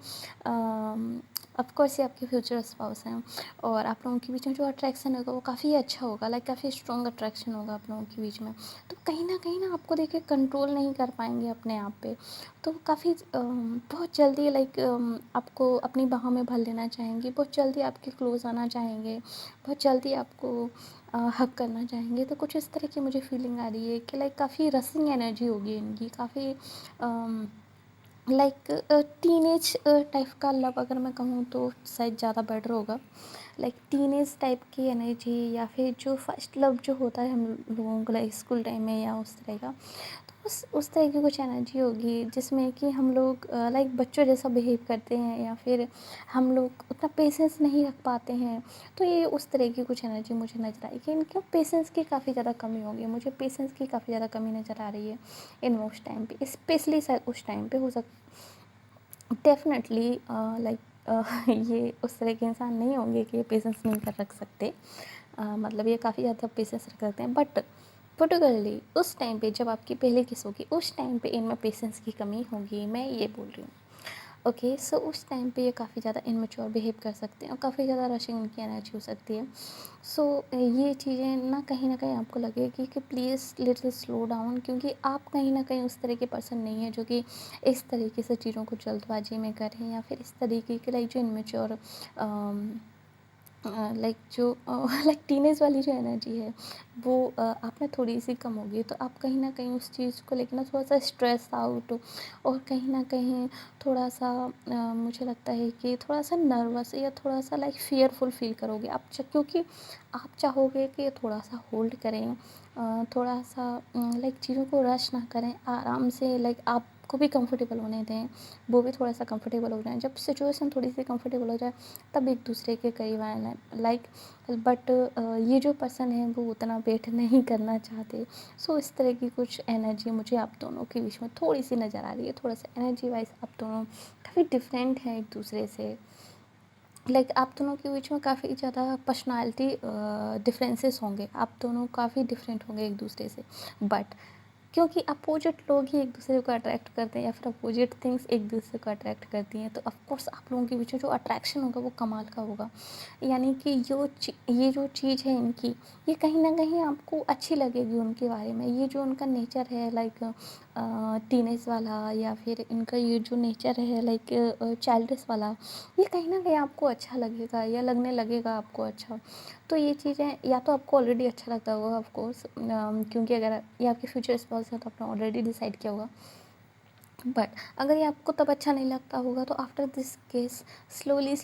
ऑफ कोर्स ये आपके फ्यूचर स्पाउस हैं, और आप लोगों के बीच में जो अट्रैक्शन होगा वो काफ़ी अच्छा होगा। लाइक काफ़ी स्ट्रॉन्ग अट्रैक्शन होगा आप लोगों के बीच में। तो कहीं ना आपको देख के कंट्रोल नहीं कर पाएंगे अपने आप पे। तो काफ़ी बहुत जल्दी लाइक आपको अपनी बाहों में भर लेना चाहेंगे, बहुत जल्दी आपके क्लोज आना चाहेंगे, बहुत जल्दी आपको हग करना चाहेंगे। तो कुछ इस तरह की मुझे फीलिंग आ रही है कि लाइक काफ़ी रसिंग एनर्जी होगी इनकी, काफ़ी लाइक टीनेज टाइप का लव, अगर मैं कहूँ तो शायद ज़्यादा बेटर होगा। लाइक टीनेज टाइप की एनर्जी, या फिर जो फर्स्ट लव जो होता है हम लोगों को लाइक स्कूल टाइम में या उस तरह का, तो उस तरह की कुछ एनर्जी होगी जिसमें कि हम लोग लाइक बच्चों जैसा बिहेव करते हैं, या फिर हम लोग उतना पेशेंस नहीं रख पाते हैं। तो ये उस तरह की कुछ एनर्जी मुझे नज़र आई कि इनके पेशेंस की काफ़ी ज़्यादा कमी होगी। मुझे पेशेंस की काफ़ी ज़्यादा कमी नज़र आ रही है इन उस टाइम पे, स्पेशली शायद उस टाइम पे हो डेफ़िनेटली लाइक ये उस तरह के इंसान नहीं होंगे कि पेशेंस नहीं कर रख सकते। मतलब ये काफ़ी ज़्यादा पेशेंस रख सकते हैं, बट पर्टिकुलरली उस टाइम पे जब आपकी पहली किस होगी उस टाइम पे इनमें पेशेंस की कमी होगी, मैं ये बोल रही हूँ। ओके, सो उस टाइम पे ये काफ़ी ज़्यादा इमेच्योर बिहेव कर सकते हैं, और काफ़ी ज़्यादा रशिंग उनकी एनर्जी हो सकती है। सो ये चीज़ें ना कहीं आपको लगेगी कि प्लीज़ लिटिल स्लो डाउन, क्योंकि आप कहीं न कहीं उस तरह के पर्सन नहीं है जो कि इस तरीके से चीज़ों को जल्दबाजी में करें, या फिर इस तरीके के लाइक जो इमेच्योर लाइक जो लाइक टीनेज वाली जो एनर्जी है वो आप में थोड़ी सी कम होगी। तो आप कहीं ना कहीं उस चीज़ को लेकर ना थोड़ा सा स्ट्रेस आउट, और कहीं ना कहीं थोड़ा सा मुझे लगता है कि थोड़ा सा नर्वस या थोड़ा सा लाइक फियरफुल फील करोगे आप, क्योंकि आप चाहोगे कि थोड़ा सा होल्ड करें, थोड़ा सा लाइक चीज़ों को रश ना करें, आराम से लाइक आपको भी कंफर्टेबल होने दें, वो भी थोड़ा सा कंफर्टेबल हो जाए। जब सिचुएशन थोड़ी सी कंफर्टेबल हो जाए तब एक दूसरे के करीब आए लाइक, बट ये जो पर्सन है वो उतना वेट नहीं करना चाहते। सो इस तरह की कुछ एनर्जी मुझे आप दोनों के बीच में थोड़ी सी नज़र आ रही है। थोड़ा सा एनर्जी वाइज आप दोनों काफ़ी डिफरेंट हैं एक दूसरे से। लाइक आप दोनों के बीच में काफ़ी ज़्यादा पर्सनालिटी डिफरेंसेस होंगे, आप दोनों काफ़ी डिफरेंट होंगे एक दूसरे से, बट क्योंकि अपोजिट लोग ही एक दूसरे को अट्रैक्ट करते हैं, या फिर अपोजिट थिंग्स एक दूसरे को अट्रैक्ट करती हैं, तो ऑफ कोर्स आप लोगों के बीच में जो अट्रैक्शन होगा वो कमाल का होगा। यानी कि ये जो चीज़ है इनकी, ये कहीं ना कहीं आपको अच्छी लगेगी उनके बारे में। ये जो उनका नेचर है लाइक टीनेज वाला, या फिर इनका ये जो नेचर है लाइक चाइल्डिश वाला, ये कहीं ना कहीं आपको अच्छा लगेगा या लगने लगेगा आपको अच्छा। तो ये चीज़ें या तो आपको ऑलरेडी अच्छा लगता होगा ऑफ कोर्स, क्योंकि अगर ये आपके फ्यूचर स्पाउस है तो आपने ऑलरेडी डिसाइड किया होगा। बट अगर ये आपको तब अच्छा नहीं लगता होगा तो आफ्टर दिस केस स्लोली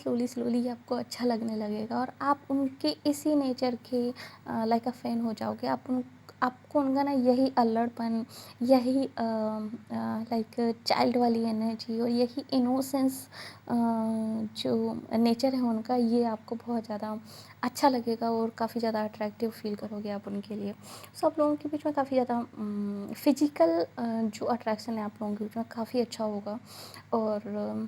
ये आपको अच्छा लगने लगेगा, और आप उनके इसी नेचर के लाइक अ फैन हो जाओगे। आपको उनका ना यही अल्लड़पन, यही लाइक चाइल्ड वाली एनर्जी, और यही इनोसेंस जो नेचर है उनका, ये आपको बहुत ज़्यादा अच्छा लगेगा, और काफ़ी ज़्यादा अट्रैक्टिव फील करोगे आप उनके लिए। सो आप लोगों के बीच में काफ़ी ज़्यादा फिजिकल जो अट्रैक्शन है आप लोगों के बीच में काफ़ी अच्छा होगा। और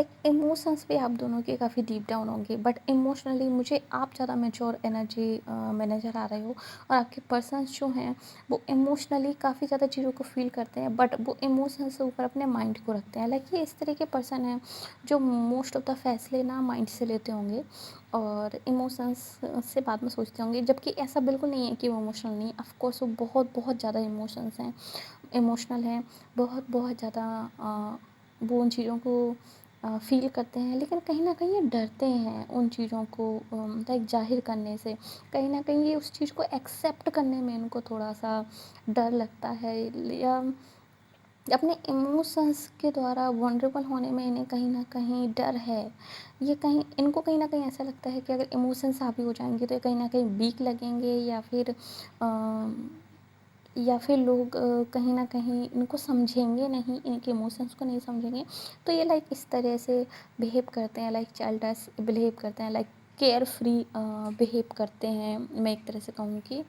लाइक इमोशंस पे आप दोनों के काफ़ी डीप डाउन होंगे, बट इमोशनली मुझे आप ज़्यादा मैच्योर एनर्जी में नज़र आ रहे हो। और आपके पर्सन्स जो हैं वो इमोशनली काफ़ी ज़्यादा चीज़ों को फील करते हैं, बट वो इमोशंस से ऊपर अपने माइंड को रखते हैं। लाइक ये इस तरह के पर्सन हैं जो मोस्ट ऑफ द फैसले ना माइंड से लेते होंगे और इमोशंस से बाद में सोचते होंगे, जबकि ऐसा बिल्कुल नहीं है कि वो इमोशनल नहीं। ऑफ कोर्स वो बहुत बहुत ज़्यादा इमोशंस हैं, इमोशनल हैं, बहुत बहुत ज़्यादा वो उन चीज़ों को फ़ील करते हैं, लेकिन कहीं न कहीं ये डरते हैं उन चीज़ों को लाइक ज़ाहिर करने से। कहीं न कहीं ये उस चीज़ को एक्सेप्ट करने में इनको थोड़ा-सा डर लगता है, या अपने इमोशंस के द्वारा वल्नरेबल होने में इन्हें कहीं न कहीं डर है। ये कहीं इनको कहीं न कहीं ऐसा लगता है कि अगर इमोशंस हावी हो जाएँगे तो ये कहीं न कहीं वीक लगेंगे, या फिर लोग कहीं न कहीं इनको समझेंगे नहीं, इनके इमोशंस को नहीं समझेंगे। तो ये लाइक इस तरह से बिहेव करते हैं, लाइक चाइल्डिश बिहेव करते हैं, लाइक केयर फ्री बिहेव करते हैं। मैं एक तरह से कहूँ कि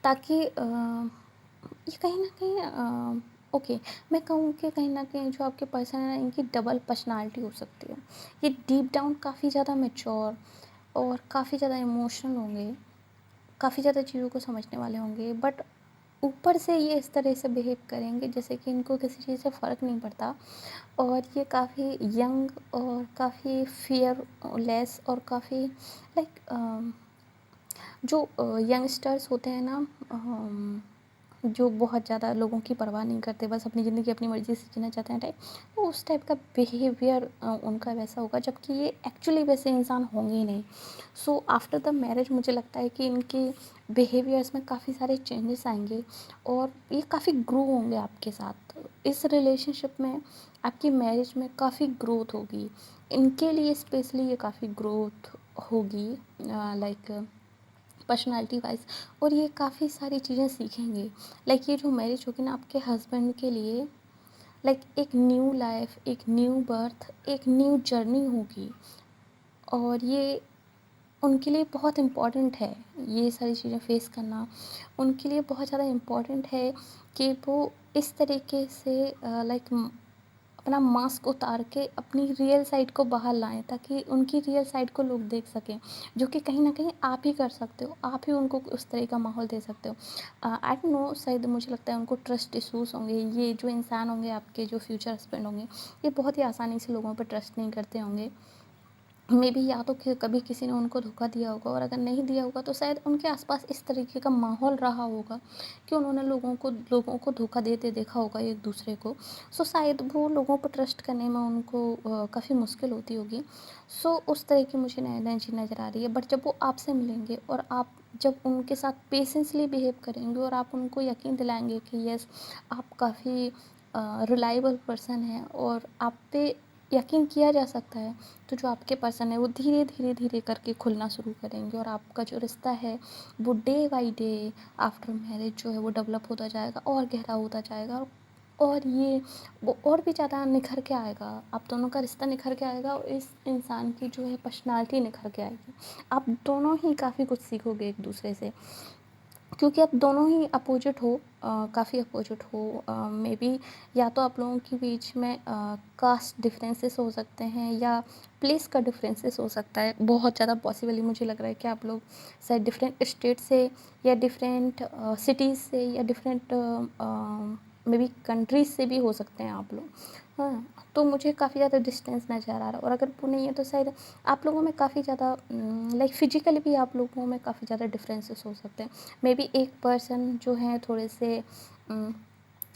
ताकि ये कहीं न कहीं ओके, मैं कहूँ कि कहीं न कहीं जो आपके पर्सन है ना, इनकी डबल पर्सनैलिटी हो सकती है। ये डीप डाउन काफ़ी ज़्यादा मैच्योर और काफ़ी ज़्यादा इमोशनल होंगे, काफ़ी ज़्यादा चीज़ों को समझने वाले होंगे, बट ऊपर से ये इस तरह से बिहेव करेंगे जैसे कि इनको किसी चीज़ से फ़र्क नहीं पड़ता। और ये काफ़ी यंग और काफ़ी फ़ियरलेस और काफ़ी लाइक जो यंगस्टर्स होते हैं ना, जो बहुत ज़्यादा लोगों की परवाह नहीं करते, बस अपनी ज़िंदगी अपनी मर्ज़ी से जीना चाहते हैं टाइप, तो उस टाइप का बिहेवियर उनका वैसा होगा, जबकि ये एक्चुअली वैसे इंसान होंगे ही नहीं। सो आफ्टर द मैरिज मुझे लगता है कि इनके बिहेवियर्स में काफ़ी सारे चेंजेस आएंगे और ये काफ़ी ग्रो होंगे आपके साथ। इस रिलेशनशिप में आपकी मैरिज में काफ़ी ग्रोथ होगी, इनके लिए स्पेशली ये काफ़ी ग्रोथ होगी, लाइक पर्सनालिटी वाइज। और ये काफ़ी सारी चीज़ें सीखेंगे। लाइक ये जो मैरिज होगी ना आपके हस्बैंड के लिए, लाइक एक न्यू लाइफ, एक न्यू बर्थ, एक न्यू जर्नी होगी। और ये उनके लिए बहुत इम्पॉर्टेंट है, ये सारी चीज़ें फेस करना उनके लिए बहुत ज़्यादा इम्पॉर्टेंट है कि वो इस तरीके से लाइक अपना मास्क उतार के अपनी रियल साइड को बाहर लाएँ, ताकि उनकी रियल साइड को लोग देख सकें, जो कि कहीं न कहीं आप ही कर सकते हो, आप ही उनको उस तरह का माहौल दे सकते हो। आई डोंट नो, शायद मुझे लगता है उनको ट्रस्ट इश्यूज़ होंगे, ये जो इंसान होंगे आपके जो फ्यूचर हस्बैंड होंगे, ये बहुत ही आसानी से लोगों पे ट्रस्ट नहीं करते होंगे। मेबी या तो कभी किसी ने उनको धोखा दिया होगा, और अगर नहीं दिया होगा तो शायद उनके आसपास इस तरीके का माहौल रहा होगा कि उन्होंने लोगों को धोखा देते देखा होगा एक दूसरे को। सो शायद वो लोगों पर ट्रस्ट करने में उनको काफ़ी मुश्किल होती होगी। सो उस तरह की मुझे एनर्जी नज़र आ रही है। बट जब वो आपसे मिलेंगे और आप जब उनके साथ पेशेंसली बिहेव करेंगे और आप उनको यकीन दिलाएंगे कि यस, आप काफ़ी रिलायबल पर्सन हैं और आप पे यकीन किया जा सकता है, तो जो आपके पर्सन है वो धीरे धीरे धीरे करके खुलना शुरू करेंगे। और आपका जो रिश्ता है वो day by day after marriage जो है वो डेवलप होता जाएगा और गहरा होता जाएगा। और ये वो और भी ज़्यादा निखर के आएगा, आप दोनों का रिश्ता निखर के आएगा और इस इंसान की जो है पर्सनालिटी निखर के आएगी। आप दोनों ही काफ़ी कुछ सीखोगे एक दूसरे से, क्योंकि आप दोनों ही अपोजिट हो, काफ़ी अपोजिट हो। मे बी या तो आप लोगों के बीच में कास्ट डिफरेंसेस हो सकते हैं या प्लेस का डिफरेंसेस हो सकता है। बहुत ज़्यादा पॉसिबली मुझे लग रहा है कि आप लोग शायद डिफरेंट स्टेट से या डिफरेंट सिटीज़ से या डिफरेंट मे बी कंट्रीज से भी हो सकते हैं आप लोग। हाँ, तो मुझे काफ़ी ज़्यादा डिस्टेंस नज़र आ रहा है। और अगर वो नहीं है तो शायद आप लोगों में काफ़ी ज़्यादा लाइक फिजिकली भी आप लोगों में काफ़ी ज़्यादा डिफरेंसेस हो सकते हैं। मे बी एक पर्सन जो हैं थोड़े से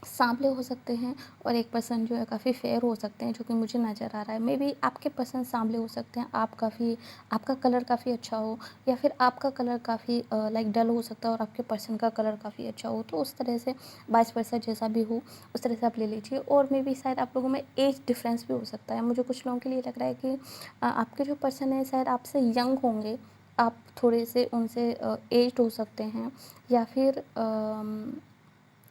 सांवले हो सकते हैं और एक पर्सन जो है काफ़ी फेयर हो सकते हैं, जो कि मुझे नज़र आ रहा है। मे बी आपके पर्सन सांवले हो सकते हैं, आपका कलर काफ़ी अच्छा हो, या फिर आपका कलर काफ़ी लाइक डल हो सकता है और आपके पर्सन का कलर काफ़ी अच्छा हो। तो उस तरह से वाइस वर्सा जैसा भी हो उस तरह से आप ले लीजिए। और मे बी शायद आप लोगों में एज डिफरेंस भी हो सकता है। मुझे कुछ लोगों के लिए लग रहा है कि आपके जो पर्सन है शायद आपसे यंग होंगे, आप थोड़े से उनसे एज्ड हो सकते हैं, या फिर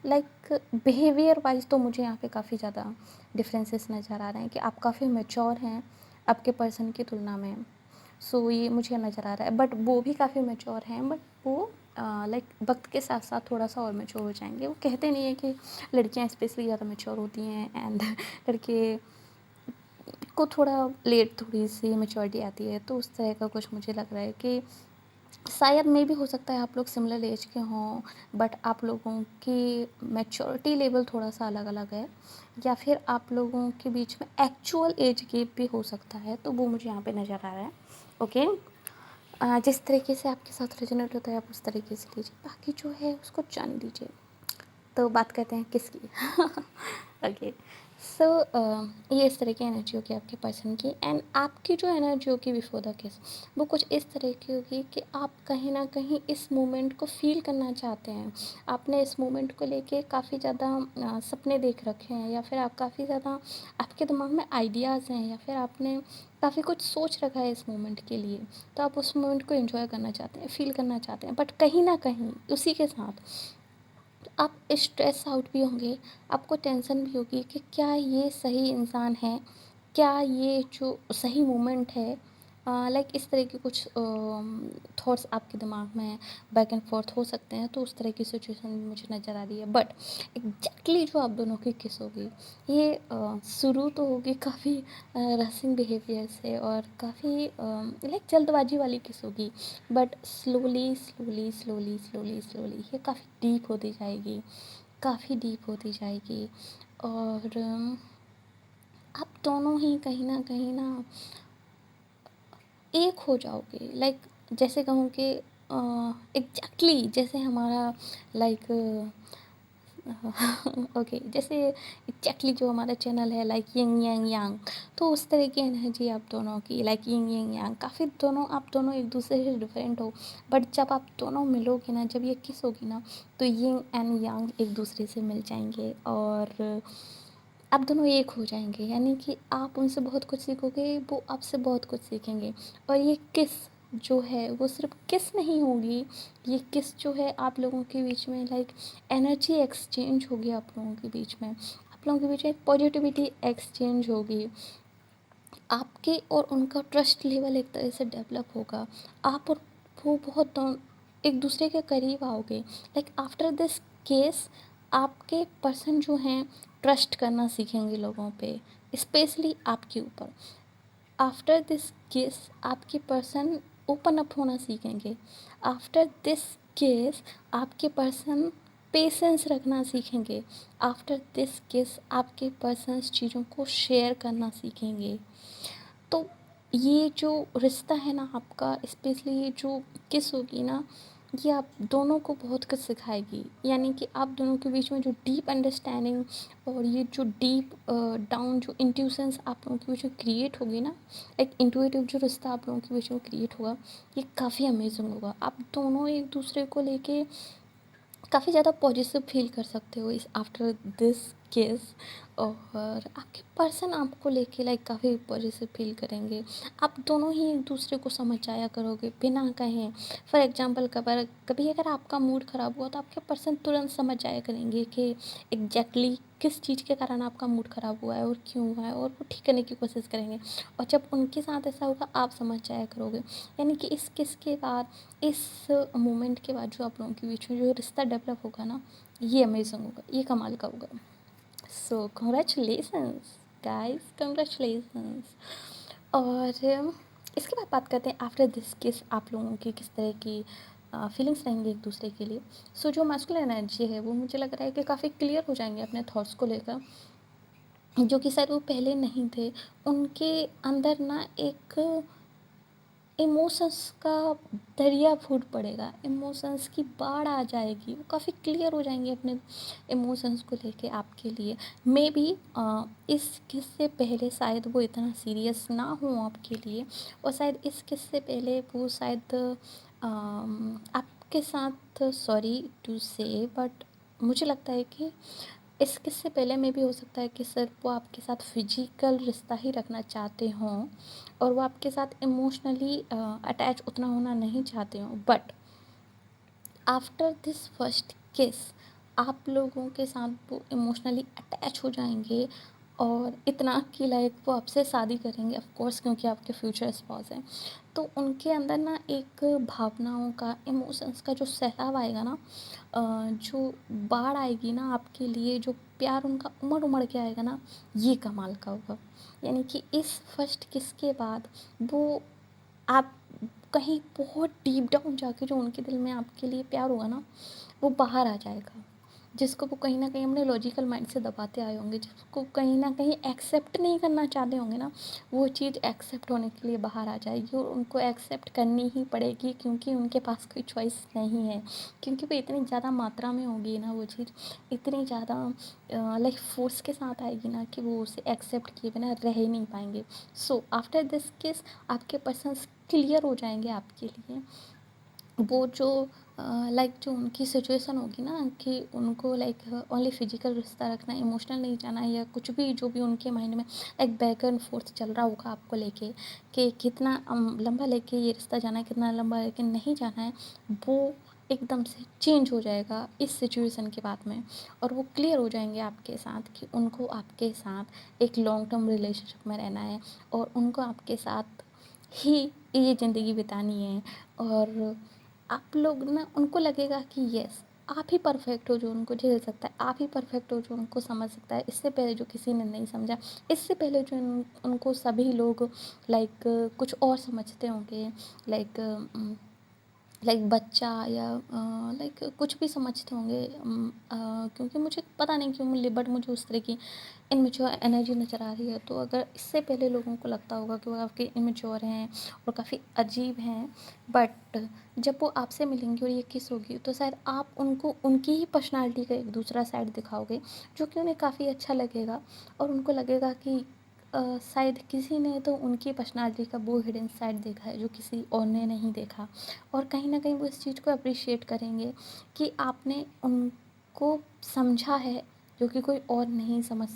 लाइक बिहेवियर वाइज तो मुझे यहाँ पे काफ़ी ज़्यादा डिफरेंसेस नज़र आ रहे हैं कि आप काफ़ी मैच्योर हैं आपके पर्सन की तुलना में। सो ये मुझे नज़र आ रहा है, बट वो भी काफ़ी मैच्योर हैं, बट वो लाइक वक्त के साथ साथ थोड़ा सा और मैच्योर हो जाएंगे। वो कहते नहीं है कि लड़कियां स्पेशली ज़्यादा मैच्योर होती हैं एंड लड़के को थोड़ा लेट थोड़ी सी मैच्योरिटी आती है, तो उस तरह का कुछ मुझे लग रहा है कि शायद मे भी हो सकता है आप लोग सिमिलर एज के हों, बट आप लोगों की मैच्योरिटी लेवल थोड़ा सा अलग अलग है, या फिर आप लोगों के बीच में एक्चुअल एज गैप भी हो सकता है, तो वो मुझे यहाँ पे नज़र आ रहा है। ओके, जिस तरीके से आपके साथ रेजोनेट होता है आप उस तरीके से लीजिए, बाकी जो है उसको जाने दीजिए। तो बात करते हैं किसकी। ओके, सो ये इस तरह की एनर्जी होगी आपके पर्सन की, एंड आपकी जो एनर्जी होगी बिफोर द किस, वो कुछ इस तरह की होगी कि आप कहीं ना कहीं इस मोमेंट को फील करना चाहते हैं। आपने इस मोमेंट को लेके काफ़ी ज़्यादा सपने देख रखे हैं, या फिर आप काफ़ी ज़्यादा आपके दिमाग में आइडियाज़ हैं, या फिर आपने काफ़ी कुछ सोच रखा है इस मोमेंट के लिए, तो आप उस मोमेंट को एंजॉय करना चाहते हैं, फील करना चाहते हैं, बट कहीं ना कहीं उसी के साथ आप स्ट्रेस आउट भी होंगे, आपको टेंशन भी होगी कि क्या ये सही इंसान है, क्या ये जो सही मोमेंट है। लाइक इस तरह के कुछ थॉट्स आपके दिमाग में बैक एंड फोर्थ हो सकते हैं, तो उस तरह की सिचुएशन मुझे नज़र आ रही है। बट एग्जैक्टली जो आप दोनों की किस होगी, ये शुरू तो होगी काफ़ी रसिंग बिहेवियर से और काफ़ी लाइक जल्दबाजी वाली किस होगी, but slowly slowly slowly slowly slowly ये काफ़ी डीप होती जाएगी, काफ़ी डीप होती जाएगी। और आप दोनों ही कहीं ना एक हो जाओगे। लाइक जैसे कहूँ कि एग्जैक्टली जैसे हमारा लाइक ओके, जैसे एग्जैक्टली जो हमारा चैनल है लाइक यिंग यांग यांग, तो उस तरह की एनर्जी आप दोनों की, लाइक यिंग यांग यांग, काफ़ी दोनों आप दोनों एक दूसरे से डिफरेंट हो, बट जब आप दोनों मिलोगे ना, जब ये किस होगी ना, तो यिंग एंड यांग एक दूसरे से मिल जाएंगे और आप दोनों एक हो जाएंगे। यानी कि आप उनसे बहुत कुछ सीखोगे, वो आपसे बहुत कुछ सीखेंगे। और ये किस जो है वो सिर्फ किस नहीं होगी, ये किस जो है आप लोगों के बीच में लाइक एनर्जी एक्सचेंज होगी, आप लोगों के बीच में, आप लोगों के बीच में पॉजिटिविटी एक्सचेंज होगी, आपके और उनका ट्रस्ट लेवल एक तरह से डेवलप होगा। आप और वो बहुत एक दूसरे के करीब आओगे। लाइक आफ्टर दिस केस आपके पर्सन जो हैं ट्रस्ट करना सीखेंगे लोगों पे, स्पेशली आपके ऊपर। आफ्टर दिस केस आपके पर्सन ओपन अप होना सीखेंगे। आफ्टर दिस केस आपके पर्सन पेशेंस रखना सीखेंगे। आफ्टर दिस केस आपके पर्सन्स चीज़ों को शेयर करना सीखेंगे। तो ये जो रिश्ता है ना आपका, स्पेशली ये जो किस होगी ना, ये आप दोनों को बहुत कुछ सिखाएगी। यानी कि आप दोनों के बीच में जो डीप अंडरस्टैंडिंग और ये जो डीप डाउन जो इंट्यूशंस आप लोगों के बीच में क्रिएट होगी ना, एक इंट्यूटिव जो रिश्ता आप लोगों के बीच में क्रिएट होगा, ये काफ़ी अमेजिंग होगा। आप दोनों एक दूसरे को लेके काफ़ी ज़्यादा पॉजिटिव फील कर सकते हो इस आफ्टर दिस केस। और आपके पर्सन आपको लेके लाइक काफ़ी पॉजिटिव फील करेंगे। आप दोनों ही एक दूसरे को समझ जाया करोगे बिना कहें। फॉर एग्जांपल कभी अगर आपका मूड ख़राब हुआ तो आपके पर्सन तुरंत समझ जाया करेंगे कि एग्जैक्टली किस चीज़ के कारण आपका मूड ख़राब हुआ है और क्यों हुआ है, और वो ठीक करने की कोशिश करेंगे। और जब उनके साथ ऐसा होगा आप समझ जाया करोगे। यानी कि इस किस के बाद, इस मोमेंट के बाद जो आप लोगों के बीच में जो रिश्ता डेवलप होगा ना, ये अमेजिंग होगा, ये कमाल का होगा। सो कंग्रेचुलेशंस गाइस, कंग्रेचुलेशंस। और इसके बाद बात करते हैं आफ्टर दिस किस आप लोगों की किस तरह की फीलिंग्स रहेंगी एक दूसरे के लिए। सो जो मैस्कुलिन एनर्जी है वो मुझे लग रहा है कि काफ़ी क्लियर हो जाएंगे अपने थॉट्स को लेकर, जो कि शायद वो पहले नहीं थे। उनके अंदर ना एक इमोशंस का दरिया फूट पड़ेगा, इमोशंस की बाढ़ आ जाएगी, वो काफ़ी क्लियर हो जाएंगे अपने इमोशंस को लेके आपके लिए। मे बी इस किस्से पहले शायद वो इतना सीरियस ना हो आपके लिए, और शायद इस किस्से पहले वो शायद आपके साथ, सॉरी टू से, बट मुझे लगता है कि इस किस्से पहले में भी हो सकता है कि सिर्फ वो आपके साथ फिजिकल रिश्ता ही रखना चाहते हों और वो आपके साथ इमोशनली अटैच उतना होना नहीं चाहते हों। बट आफ्टर दिस फर्स्ट किस आप लोगों के साथ वो इमोशनली अटैच हो जाएंगे और इतना कि लाइक वो आपसे शादी करेंगे ऑफ कोर्स, क्योंकि आपके फ्यूचर स्पाउस हैं। तो उनके अंदर ना एक भावनाओं का, इमोशंस का जो सैलाब आएगा ना, जो बाढ़ आएगी ना आपके लिए, जो प्यार उनका उमड़ उमड़ के आएगा ना, ये कमाल का होगा। यानी कि इस फर्स्ट किस के बाद वो आप कहीं बहुत डीप डाउन जाके जो उनके दिल में आपके लिए प्यार होगा ना, वो बाहर आ जाएगा। जिसको वो कहीं न कहीं अपने लॉजिकल माइंड से दबाते आए होंगे, जिसको कहीं न कहीं एक्सेप्ट नहीं करना चाहते होंगे ना, वो चीज़ एक्सेप्ट होने के लिए बाहर आ जाएगी और उनको एक्सेप्ट करनी ही पड़ेगी, क्योंकि उनके पास कोई चॉइस नहीं है। क्योंकि वो इतनी ज़्यादा मात्रा में होगी ना वो चीज़, इतनी ज़्यादा लाइक फ़ोर्स के साथ आएगी ना कि वो उसे एक्सेप्ट किए बिना रह ही नहीं पाएँगे। सो आफ्टर दिस केस आपके पर्सन्स क्लियर हो जाएँगे आपके लिए। वो जो लाइक जो उनकी सिचुएशन होगी ना, कि उनको लाइक ओनली फिजिकल रिश्ता रखना है, इमोशनल नहीं जाना है, या कुछ भी जो भी उनके माइंड में एक बैक एंड फोर्थ चल रहा होगा आपको लेके, कि कितना लंबा लेके ये रिश्ता जाना है, कितना लंबा लेके नहीं जाना है, वो एकदम से चेंज हो जाएगा इस सिचुएशन के बाद में। और वो क्लियर हो जाएंगे आपके साथ कि उनको आपके साथ एक लॉन्ग टर्म रिलेशनशिप में रहना है, और उनको आपके साथ ही ये ज़िंदगी बितानी है। और आप लोग ना, उनको लगेगा कि यस, आप ही परफेक्ट हो जो उनको झेल सकता है, आप ही परफेक्ट हो जो उनको समझ सकता है, इससे पहले जो किसी ने नहीं समझा, इससे पहले जो उनको सभी लोग लाइक कुछ और समझते होंगे, लाइक बच्चा, या लाइक कुछ भी समझते होंगे। क्योंकि मुझे पता नहीं क्यों मुझे, बट मुझे उस तरह की इमेच्योर एनर्जी नज़र आ रही है। तो अगर इससे पहले लोगों को लगता होगा कि वो काफ़ी इमेच्योर हैं और काफ़ी अजीब हैं, बट जब वो आपसे मिलेंगी और ये किस होगी, तो शायद आप उनको उनकी ही पर्सनालिटी का एक दूसरा साइड दिखाओगे, जो कि उन्हें काफ़ी अच्छा लगेगा। और उनको लगेगा कि शायद किसी ने तो उनकी पर्सनालिटी का वो हिडन साइड देखा है जो किसी और ने नहीं देखा। और कहीं न कहीं वो इस चीज़ को अप्रिशिएट करेंगे कि आपने उनको समझा है, जो कि कोई और नहीं समझ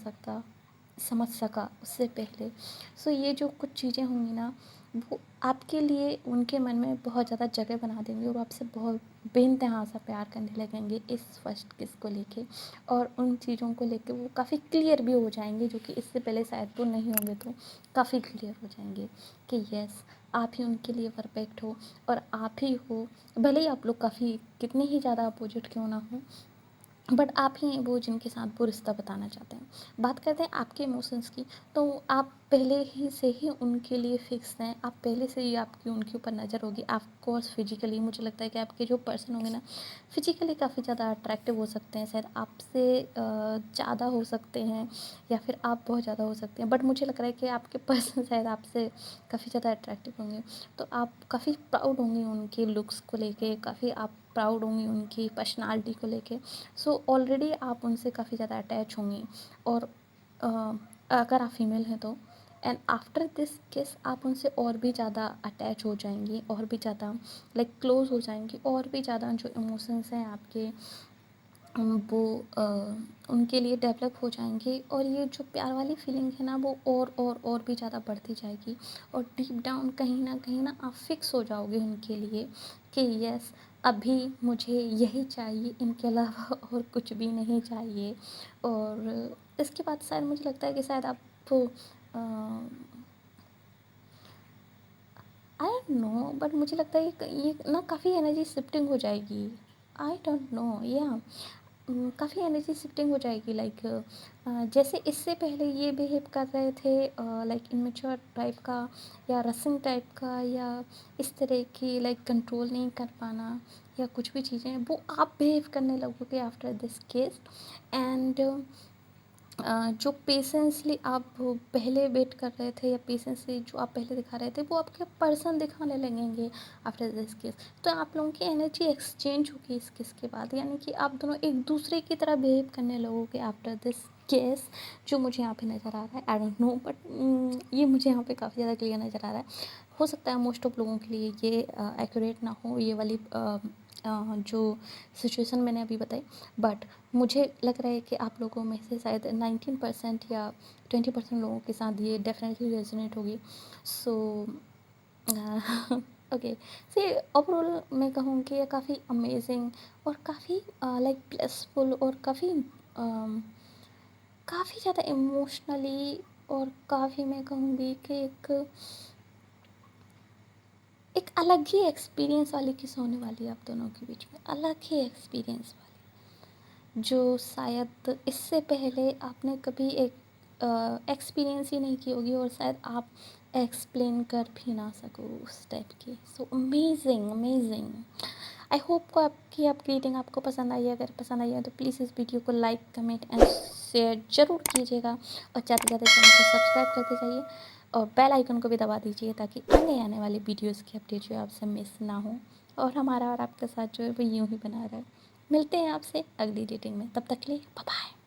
सका उससे पहले। सो ये जो कुछ चीज़ें होंगी ना, वो आपके लिए उनके मन में बहुत ज़्यादा जगह बना देंगी, और आपसे बहुत बेइंतहा सा प्यार करने लगेंगे इस फर्स्ट किस को लेके। और उन चीज़ों को लेके वो काफ़ी क्लियर भी हो जाएंगे, जो कि इससे पहले शायद वो नहीं होंगे, तो काफ़ी क्लियर हो जाएंगे कि यस, आप ही उनके लिए परफेक्ट हो, और आप ही हो। भले ही आप लोग काफ़ी कितने ही ज़्यादा अपोजिट क्यों ना हो, बट आप ही हैं वो जिनके साथ वो रिश्ता बताना चाहते हैं। बात करते हैं आपके इमोशंस की, तो आप पहले ही से ही उनके लिए फिक्स हैं, आप पहले से ही आपकी उनके ऊपर नज़र होगी। ऑफ कोर्स फिजिकली मुझे लगता है कि आपके जो पर्सन होंगे ना, फिजिकली काफ़ी ज़्यादा अट्रैक्टिव हो सकते हैं, शायद आपसे ज़्यादा हो सकते हैं, या फिर आप बहुत ज़्यादा हो सकते हैं। बट मुझे लग रहा है कि आपके पर्सन शायद आपसे काफ़ी ज़्यादा अट्रैक्टिव होंगे। तो आप काफ़ी प्राउड होंगी उनके लुक्स को लेके, काफ़ी आप प्राउड होंगी उनकी पर्सनालिटी को लेके। सो ऑलरेडी आप उनसे काफ़ी ज़्यादा अटैच होंगी। और अ, अगर आप फीमेल हैं तो, एंड आफ्टर दिस किस आप उनसे और भी ज़्यादा अटैच हो जाएंगी, और भी ज़्यादा लाइक क्लोज हो जाएंगी, और भी ज़्यादा जो इमोशंस हैं आपके वो उनके लिए डेवलप हो जाएंगे। और ये जो प्यार वाली फीलिंग है ना, वो और भी ज़्यादा बढ़ती जाएगी। और डीप डाउन कहीं ना आप फिक्स हो जाओगे उनके लिए कि यस, अभी मुझे यही चाहिए, इनके अलावा और कुछ भी नहीं चाहिए। और इसके बाद शायद मुझे लगता है कि शायद आप आई डोंट नो, बट मुझे लगता है कि ये ना काफ़ी एनर्जी शिफ्टिंग हो जाएगी। आई डोंट नो, या काफ़ी एनर्जी शिफ्टिंग हो जाएगी। लाइक जैसे इससे पहले ये बिहेव कर रहे थे लाइक इमेच्योर टाइप का, या रसिंग टाइप का, या इस तरह की लाइक कंट्रोल नहीं कर पाना, या कुछ भी चीज़ें वो आप बिहेव करने लगोगे आफ्टर दिस केस। एंड जो पेशेंसली आप पहले वेट कर रहे थे, या पेशेंसली जो आप पहले दिखा रहे थे, वो आपके पर्सन दिखाने लगेंगे आफ्टर दिस केस। तो आप लोगों की एनर्जी एक्सचेंज होगी इस केस के बाद, यानी कि आप दोनों एक दूसरे की तरह बिहेव करने लगोगे आफ्टर दिस केस, जो मुझे यहाँ पे नज़र आ रहा है। आई डोंट नो, बट ये मुझे यहाँ पे काफ़ी ज़्यादा क्लियर नज़र आ रहा है। हो सकता है मोस्ट ऑफ लोगों के लिए ये एक्यूरेट ना हो, ये वाली जो सिचुएशन मैंने अभी बताई, बट मुझे लग रहा है कि आप लोगों में से शायद 19% या 20% लोगों के साथ ये डेफिनेटली रेजोनेट होगी। सो ओके, से ओवरऑल मैं कहूँगी ये काफ़ी अमेजिंग और काफ़ी लाइक ब्लेसफुल और काफ़ी काफ़ी ज़्यादा इमोशनली और काफ़ी मैं कहूँगी कि एक अलग ही एक्सपीरियंस वाली किस्सा होने वाली है आप दोनों के बीच में, अलग ही एक्सपीरियंस वाली, जो शायद इससे पहले आपने कभी एक एक्सपीरियंस ही नहीं की होगी और शायद आप एक्सप्लेन कर भी ना सको उस टाइप की। So amazing amazing. I hope को आपकी ग्रीटिंग आपको पसंद आई है। अगर पसंद आई है तो प्लीज़ इस वीडियो को लाइक कमेंट एंड शेयर ज़रूर कीजिएगा और ज़्यादा से ज़्यादा चैनल को सब्सक्राइब करते जाइए और बेल आइकन को भी दबा दीजिए ताकि आने वाले वीडियोस की अपडेट जो है आपसे मिस ना हो और हमारा और आपके साथ जो है वो यूँ ही बना रहे। मिलते हैं आपसे अगली डेटिंग में, तब तक के लिए बाय बाय।